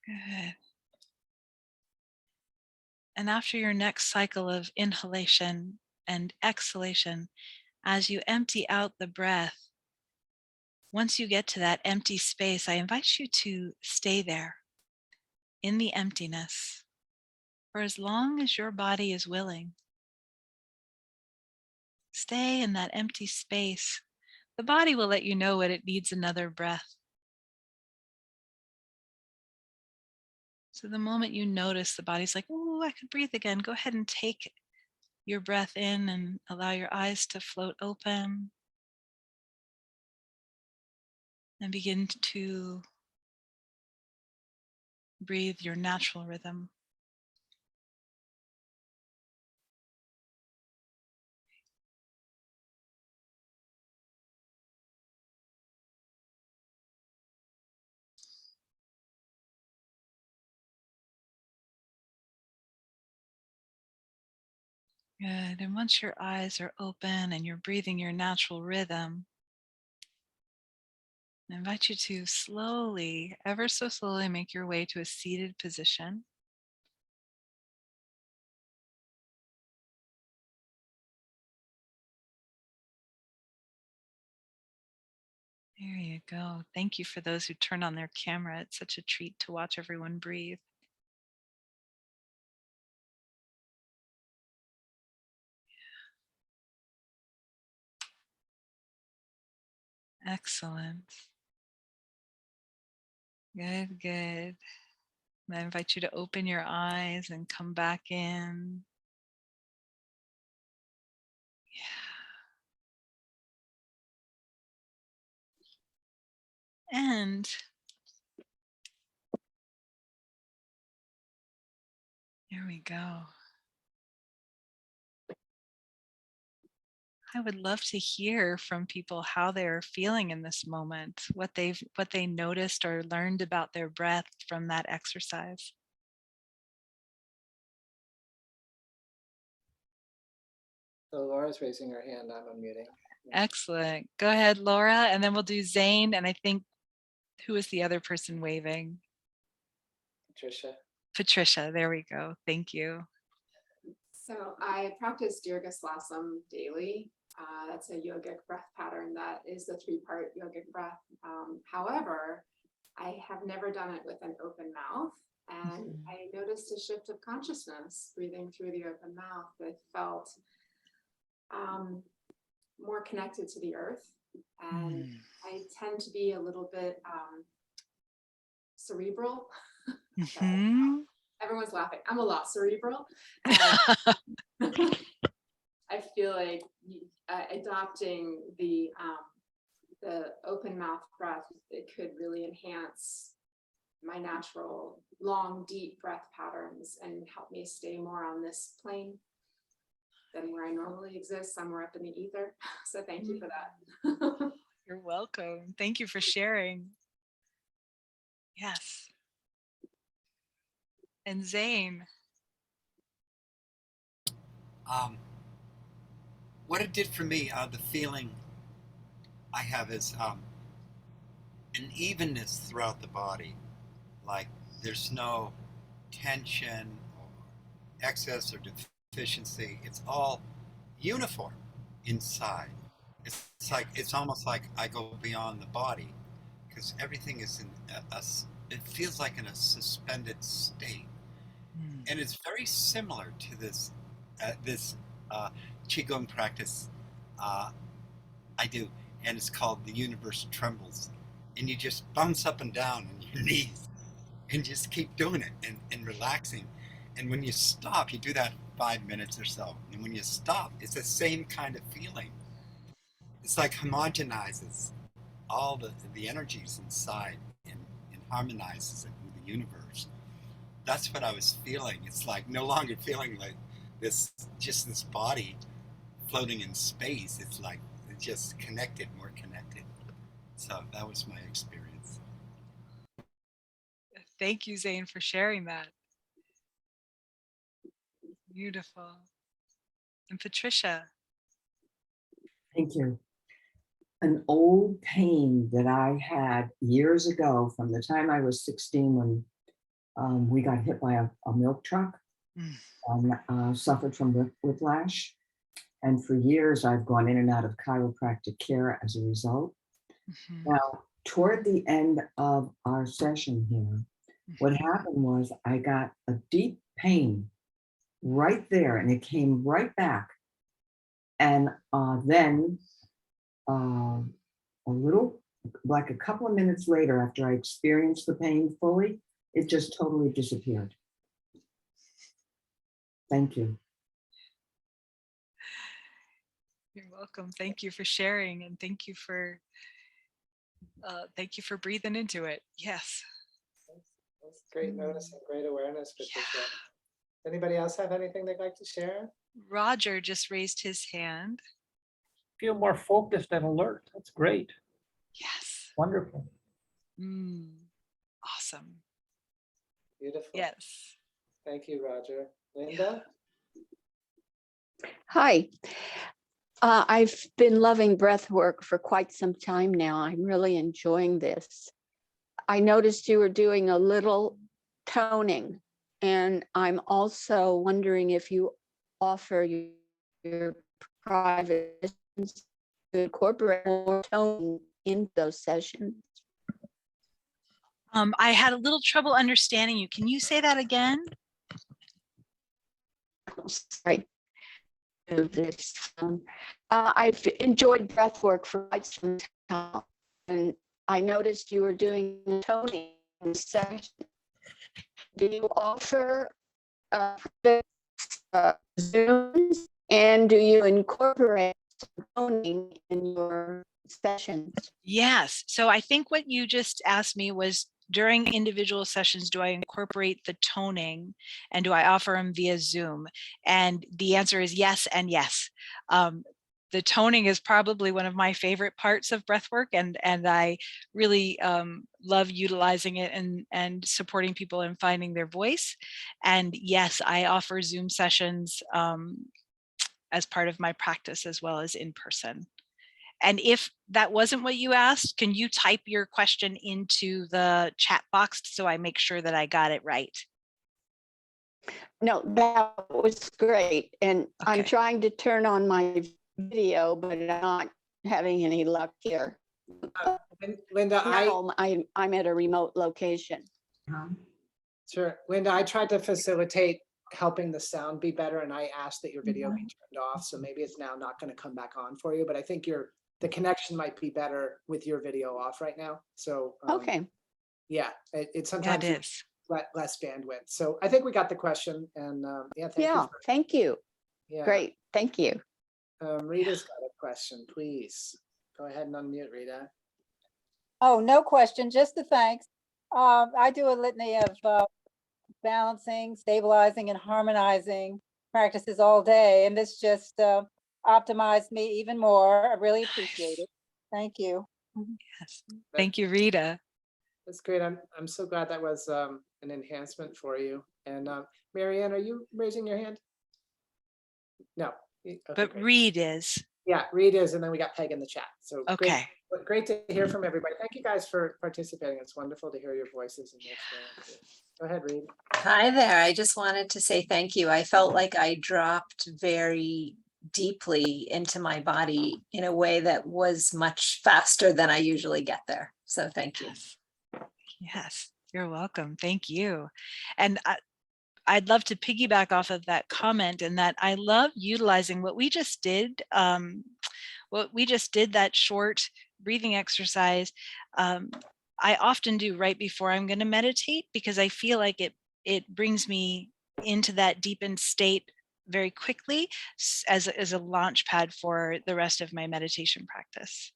Good. And after your next cycle of inhalation and exhalation, as you empty out the breath, once you get to that empty space, I invite you to stay there in the emptiness for as long as your body is willing. Stay in that empty space. The body will let you know when it needs another breath. So the moment you notice the body's like, oh, I could breathe again, go ahead and take your breath in and allow your eyes to float open. And begin to breathe your natural rhythm. Good. And once your eyes are open and you're breathing your natural rhythm, I invite you to slowly, ever so slowly, make your way to a seated position. There you go. Thank you for those who turn on their camera. It's such a treat to watch everyone breathe. Excellent. Good, good. I invite you to open your eyes and come back in. Yeah. And there we go. I would love to hear from people how they're feeling in this moment, what they noticed or learned about their breath from that exercise. So Laura's raising her hand, I'm unmuting. Excellent. Go ahead, Laura, and then we'll do Zane. And I think, who is the other person waving? Patricia. Patricia, there we go. Thank you. So I practice Dirgaslasam daily. That's a yogic breath pattern that is the 3-part yogic breath. However, I have never done it with an open mouth. And I noticed a shift of consciousness breathing through the open mouth that felt more connected to the earth. And I tend to be a little bit cerebral. Everyone's laughing. I'm a lot cerebral. I feel like adopting the open mouth breath, it could really enhance my natural long, deep breath patterns and help me stay more on this plane than where I normally exist, somewhere up in the ether. So thank you for that. You're welcome. Thank you for sharing. Yes. And Zane. What it did for me, the feeling I have is an evenness throughout the body. Like there's no tension or excess or deficiency. It's all uniform inside. It's almost like I go beyond the body because everything is in it feels like in a suspended state. And it's very similar to this Qigong practice I do, and it's called The Universe Trembles. And you just bounce up and down on your knees and just keep doing it and relaxing. And when you stop, you do that 5 minutes or so. And when you stop, it's the same kind of feeling. It's like homogenizes all the energies inside and harmonizes it with the universe. That's what I was feeling. It's like no longer feeling like this body floating in space. It's like just connected, more connected. So that was my experience. Thank you, Zane, for sharing that. Beautiful. And Patricia. Thank you. An old pain that I had years ago from the time I was 16 when we got hit by a milk truck and suffered from whiplash. And for years, I've gone in and out of chiropractic care as a result. Now, toward the end of our session here, what happened was I got a deep pain right there, and it came right back. And then a little, like a couple of minutes later, after I experienced the pain fully, it just totally disappeared. Thank you. You're welcome. Thank you for sharing, and thank you for breathing into it. Yes. That's great notice and great awareness, Patricia. Anybody else have anything they'd like to share? Roger just raised his hand. Feel more focused and alert. That's great. Yes. Wonderful. Awesome. Beautiful. Yes. Thank you, Roger. Linda? Hi. I've been loving breath work for quite some time now. I'm really enjoying this. I noticed you were doing a little toning, and I'm also wondering if you offer your private sessions to incorporate more toning in those sessions. I had a little trouble understanding you. Can you say that again? Sorry. This. I've enjoyed breath work for quite some time, and I noticed you were doing toning session. Do you offer Zooms, and do you incorporate toning in your sessions? Yes. So I think what you just asked me was, during individual sessions, do I incorporate the toning, and do I offer them via Zoom? And the answer is yes and yes. The toning is probably one of my favorite parts of breathwork, and I really love utilizing it and supporting people in finding their voice. And yes, I offer Zoom sessions as part of my practice, as well as in person. And if that wasn't what you asked, can you type your question into the chat box so I make sure that I got it right? No, that was great. And I'm Okay. trying to turn on my video, but I'm not having any luck here. Linda, No, I'm at a remote location. sure. Linda, I tried to facilitate helping the sound be better, and I asked that your video be turned off. So maybe it's now not going to come back on for you, but I think the connection might be better with your video off right now. So Okay, yeah, it Yeah, sometimes it it's is. less bandwidth. So I think we got the question, and yeah, thank you. yeah, thank you. Yeah. Great, thank you. Rita's got a question, please. Go ahead and unmute, Rita. Oh, no question, just the thanks. I do a litany of balancing, stabilizing, and harmonizing practices all day, and this just optimized me even more. I really appreciate it. Thank you. Yes. Thank you, Rita. That's great. I'm so glad that was an enhancement for you. And Marianne, are you raising your hand? No. Okay, But great. Reed is. Yeah, Reed is, and then we got Peg in the chat. So Okay. great to hear from everybody. Thank you guys for participating. It's wonderful to hear your voices and your experiences. Go ahead, Reed. Hi there. I just wanted to say thank you. I felt like I dropped very deeply into my body in a way that was much faster than I usually get there. So thank you. Yes. Yes, you're welcome. Thank you. And I'd love to piggyback off of that comment, and that I love utilizing what we just did. That short breathing exercise. I often do right before I'm going to meditate, because I feel like it brings me into that deepened state very quickly as a launch pad for the rest of my meditation practice.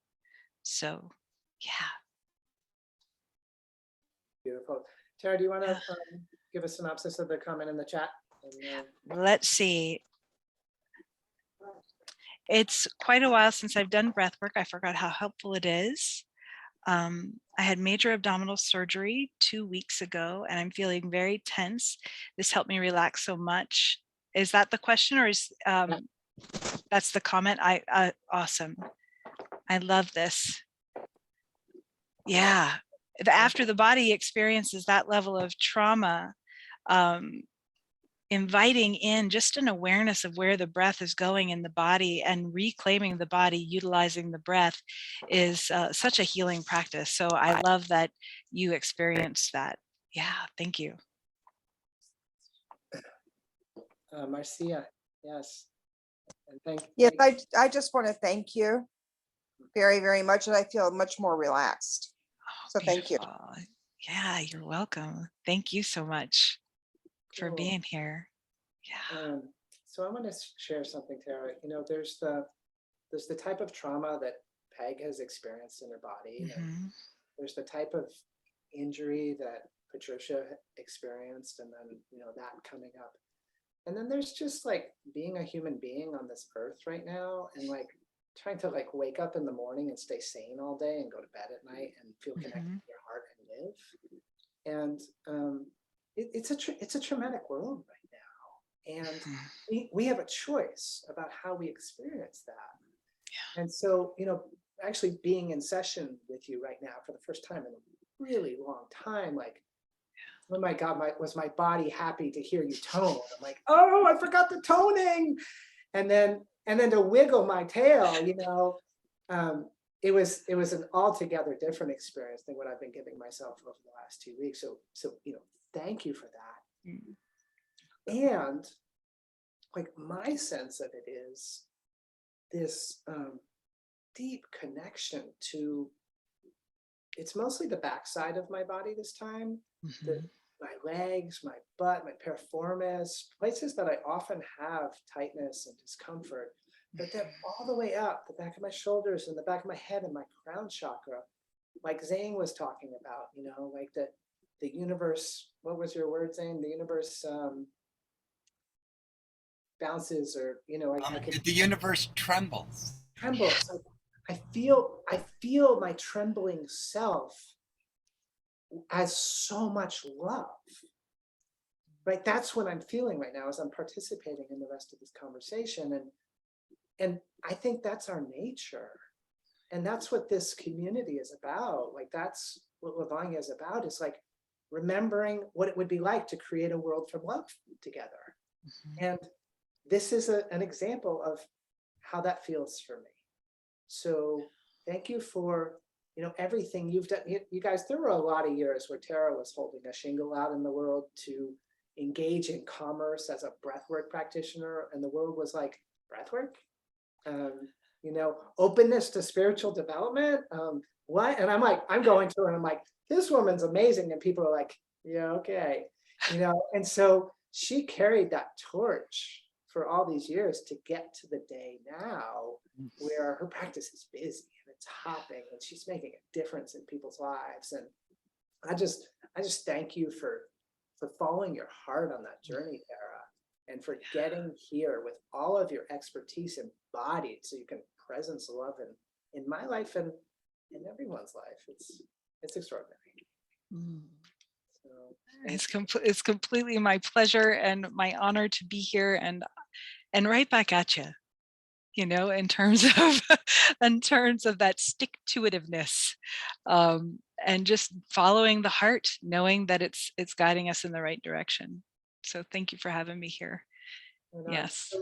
So, yeah. Beautiful. Tara, do you want to give a synopsis of the comment in the chat? And, Let's see. It's quite a while since I've done breath work. I forgot how helpful it is. I had major abdominal surgery 2 weeks ago, and I'm feeling very tense. This helped me relax so much. Is that the question, or is that's the comment? Awesome. I love this. Yeah. After the body experiences that level of trauma, inviting in just an awareness of where the breath is going in the body and reclaiming the body, utilizing the breath, is such a healing practice. So I love that you experienced that. Yeah, thank you. Marcia, yes. And Yes, I just want to thank you very, very much, and I feel much more relaxed. So thank you. Yeah, you're welcome. Thank you so much for Cool. being here. Yeah. So I want to share something, Tara. You know, there's the type of trauma that Peg has experienced in her body. And there's the type of injury that Patricia experienced, and then, you know, that coming up. And then there's just like being a human being on this earth right now, and like trying to like wake up in the morning and stay sane all day and go to bed at night and feel connected to your heart and live. And it's a traumatic world right now, and we have a choice about how we experience that. Yeah. And so, you know, actually being in session with you right now for the first time in a really long time, like, oh my God, was my body happy to hear you tone? I'm like, oh, I forgot the toning. And then to wiggle my tail, you know, it was an altogether different experience than what I've been giving myself over the last 2 weeks. So, you know, thank you for that. And like my sense of it is this deep connection to, it's mostly the backside of my body this time, my legs, my butt, my piriformis, places that I often have tightness and discomfort, but then all the way up the back of my shoulders and the back of my head and my crown chakra, like Zane was talking about, you know, like the universe, what was your word, Zane? The universe bounces, or, you know, the universe trembles. Trembles. I feel my trembling self as so much love, right? That's what I'm feeling right now as I'm participating in the rest of this conversation. And I think that's our nature. And that's what this community is about. Like, that's what Lovonya is about, is like remembering what it would be like to create a world from love together. And this is an example of how that feels for me. So thank you for, everything you've done. You guys, there were a lot of years where Tara was holding a shingle out in the world to engage in commerce as a breathwork practitioner. And the world was like, breathwork? Openness to spiritual development. What? And I'm like, I'm going through and I'm like, this woman's amazing. And people are like, yeah, okay. And so she carried that torch for all these years to get to the day now where her practice is busy and it's hopping and she's making a difference in people's lives. And I just thank you for following your heart on that journey, Tara, and for getting here with all of your expertise embodied so you can presence love in my life and in everyone's life. It's extraordinary. So, It's completely my pleasure and my honor to be here, and right back at you, in terms of that stick-to-itiveness, and just following the heart, knowing that it's guiding us in the right direction. So thank you for having me here. Yes.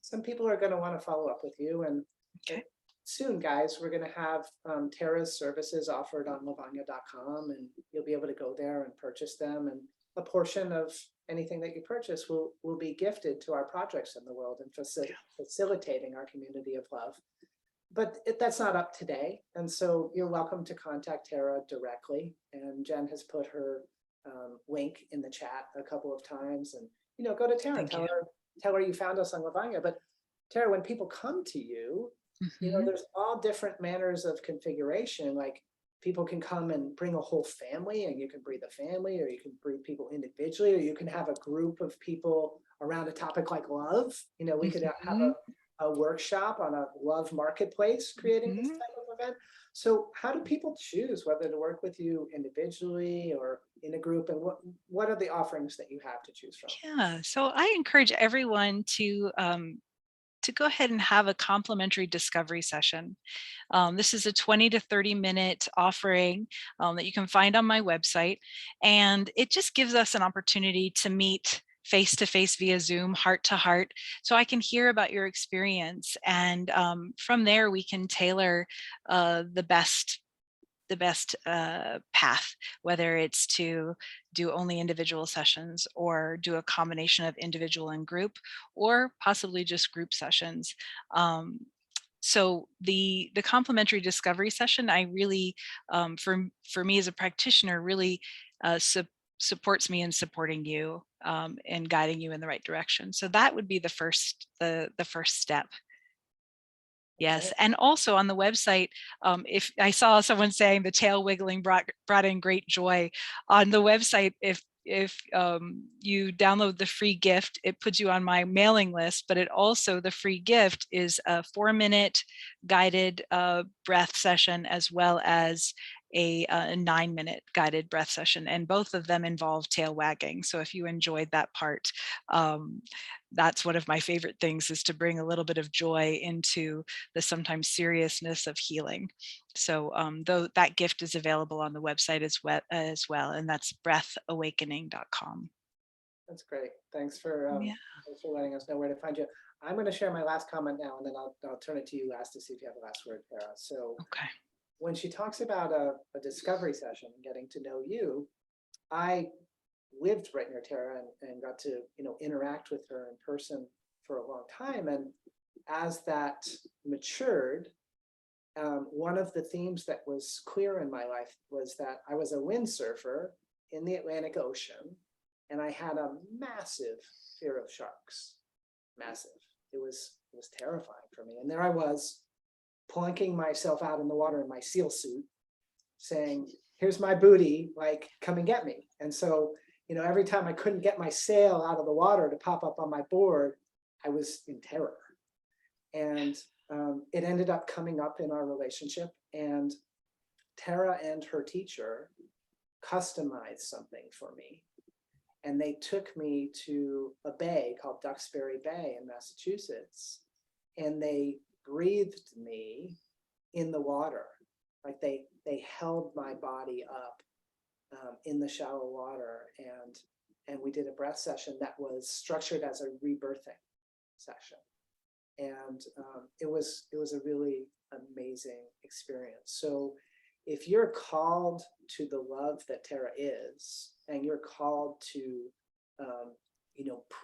Some people are going to want to follow up with you, and Okay. soon, guys, we're going to have Tara's services offered on Lovonya.com, and you'll be able to go there and purchase them. And a portion of anything that you purchase will be gifted to our projects in the world and facilitating our community of love. But that's not up today. And so you're welcome to contact Tara directly. And Jen has put her link in the chat a couple of times. And, go to Tara and tell her you found us on Lovonya. But Tara, when people come to you, there's all different manners of configuration. Like, people can come and bring a whole family, and you can breathe a family, or you can breathe people individually, or you can have a group of people around a topic like love. We could have a workshop on a love marketplace creating this type of event. So how do people choose whether to work with you individually or in a group, and what are the offerings that you have to choose from? Yeah, so I encourage everyone to go ahead and have a complimentary discovery session. This is a 20 to 30 minute offering that you can find on my website. And it just gives us an opportunity to meet face to face via Zoom, heart to heart, so I can hear about your experience. And from there, we can tailor the best path, whether it's to do only individual sessions or do a combination of individual and group, or possibly just group sessions. So the complimentary discovery session, I really, for me as a practitioner, really supports me in supporting you and guiding you in the right direction. So that would be the first step. Yes, and also on the website, if I saw someone saying the tail wiggling brought in great joy on the website, if you download the free gift, it puts you on my mailing list, but the free gift is a 4-minute guided breath session, as well as a 9-minute guided breath session, and both of them involve tail wagging. So if you enjoyed that part, that's one of my favorite things, is to bring a little bit of joy into the sometimes seriousness of healing. So though that gift is available on the website as well, and that's breathawakening.com. That's great. Thanks for letting us know where to find you. I'm going to share my last comment now, and then I'll turn it to you last to see if you have a last word, Tara. So when she talks about a discovery session and getting to know you, I lived right near Tara and got to interact with her in person for a long time. And as that matured, one of the themes that was clear in my life was that I was a windsurfer in the Atlantic Ocean, and I had a massive fear of sharks. Massive. It was terrifying for me. And there I was, plunking myself out in the water in my SEAL suit, saying, here's my booty, like, come and get me. And so, every time I couldn't get my sail out of the water to pop up on my board, I was in terror. And it ended up coming up in our relationship, and Tara and her teacher customized something for me. And they took me to a bay called Duxbury Bay in Massachusetts, and they breathed me in the water. Like they held my body up in the shallow water, and we did a breath session that was structured as a rebirthing session. And it was a really amazing experience. So if you're called to the love that Tara is, and you're called to,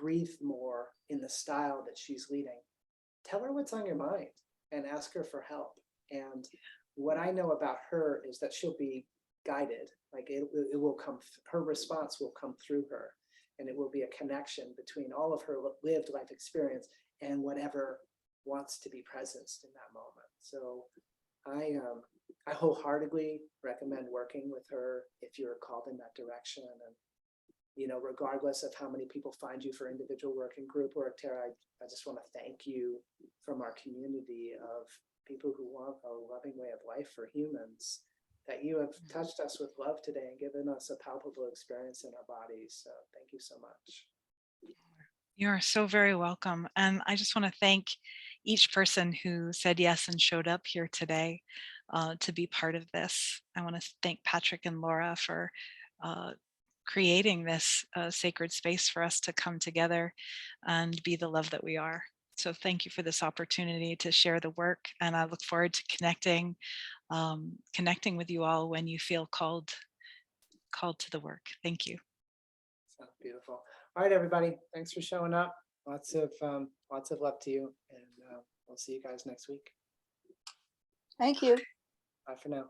breathe more in the style that she's leading, tell her what's on your mind and ask her for help. And what I know about her is that she'll be guided. Like it will come, her response will come through her, and it will be a connection between all of her lived life experience and whatever wants to be presenced in that moment. So I wholeheartedly recommend working with her if you're called in that direction. And regardless of how many people find you for individual work and group work, Tara, I just want to thank you from our community of people who want a loving way of life for humans, that you have touched us with love today and given us a palpable experience in our bodies. So thank you so much. You are so very welcome. And I just want to thank each person who said yes and showed up here today to be part of this. I want to thank Patrick and Laura for creating this sacred space for us to come together and be the love that we are. So thank you for this opportunity to share the work, and I look forward to connecting with you all when you feel called to the work. Thank you. Sounds beautiful. All right, everybody. Thanks for showing up. Lots of love to you, and we'll see you guys next week. Thank you. Bye for now.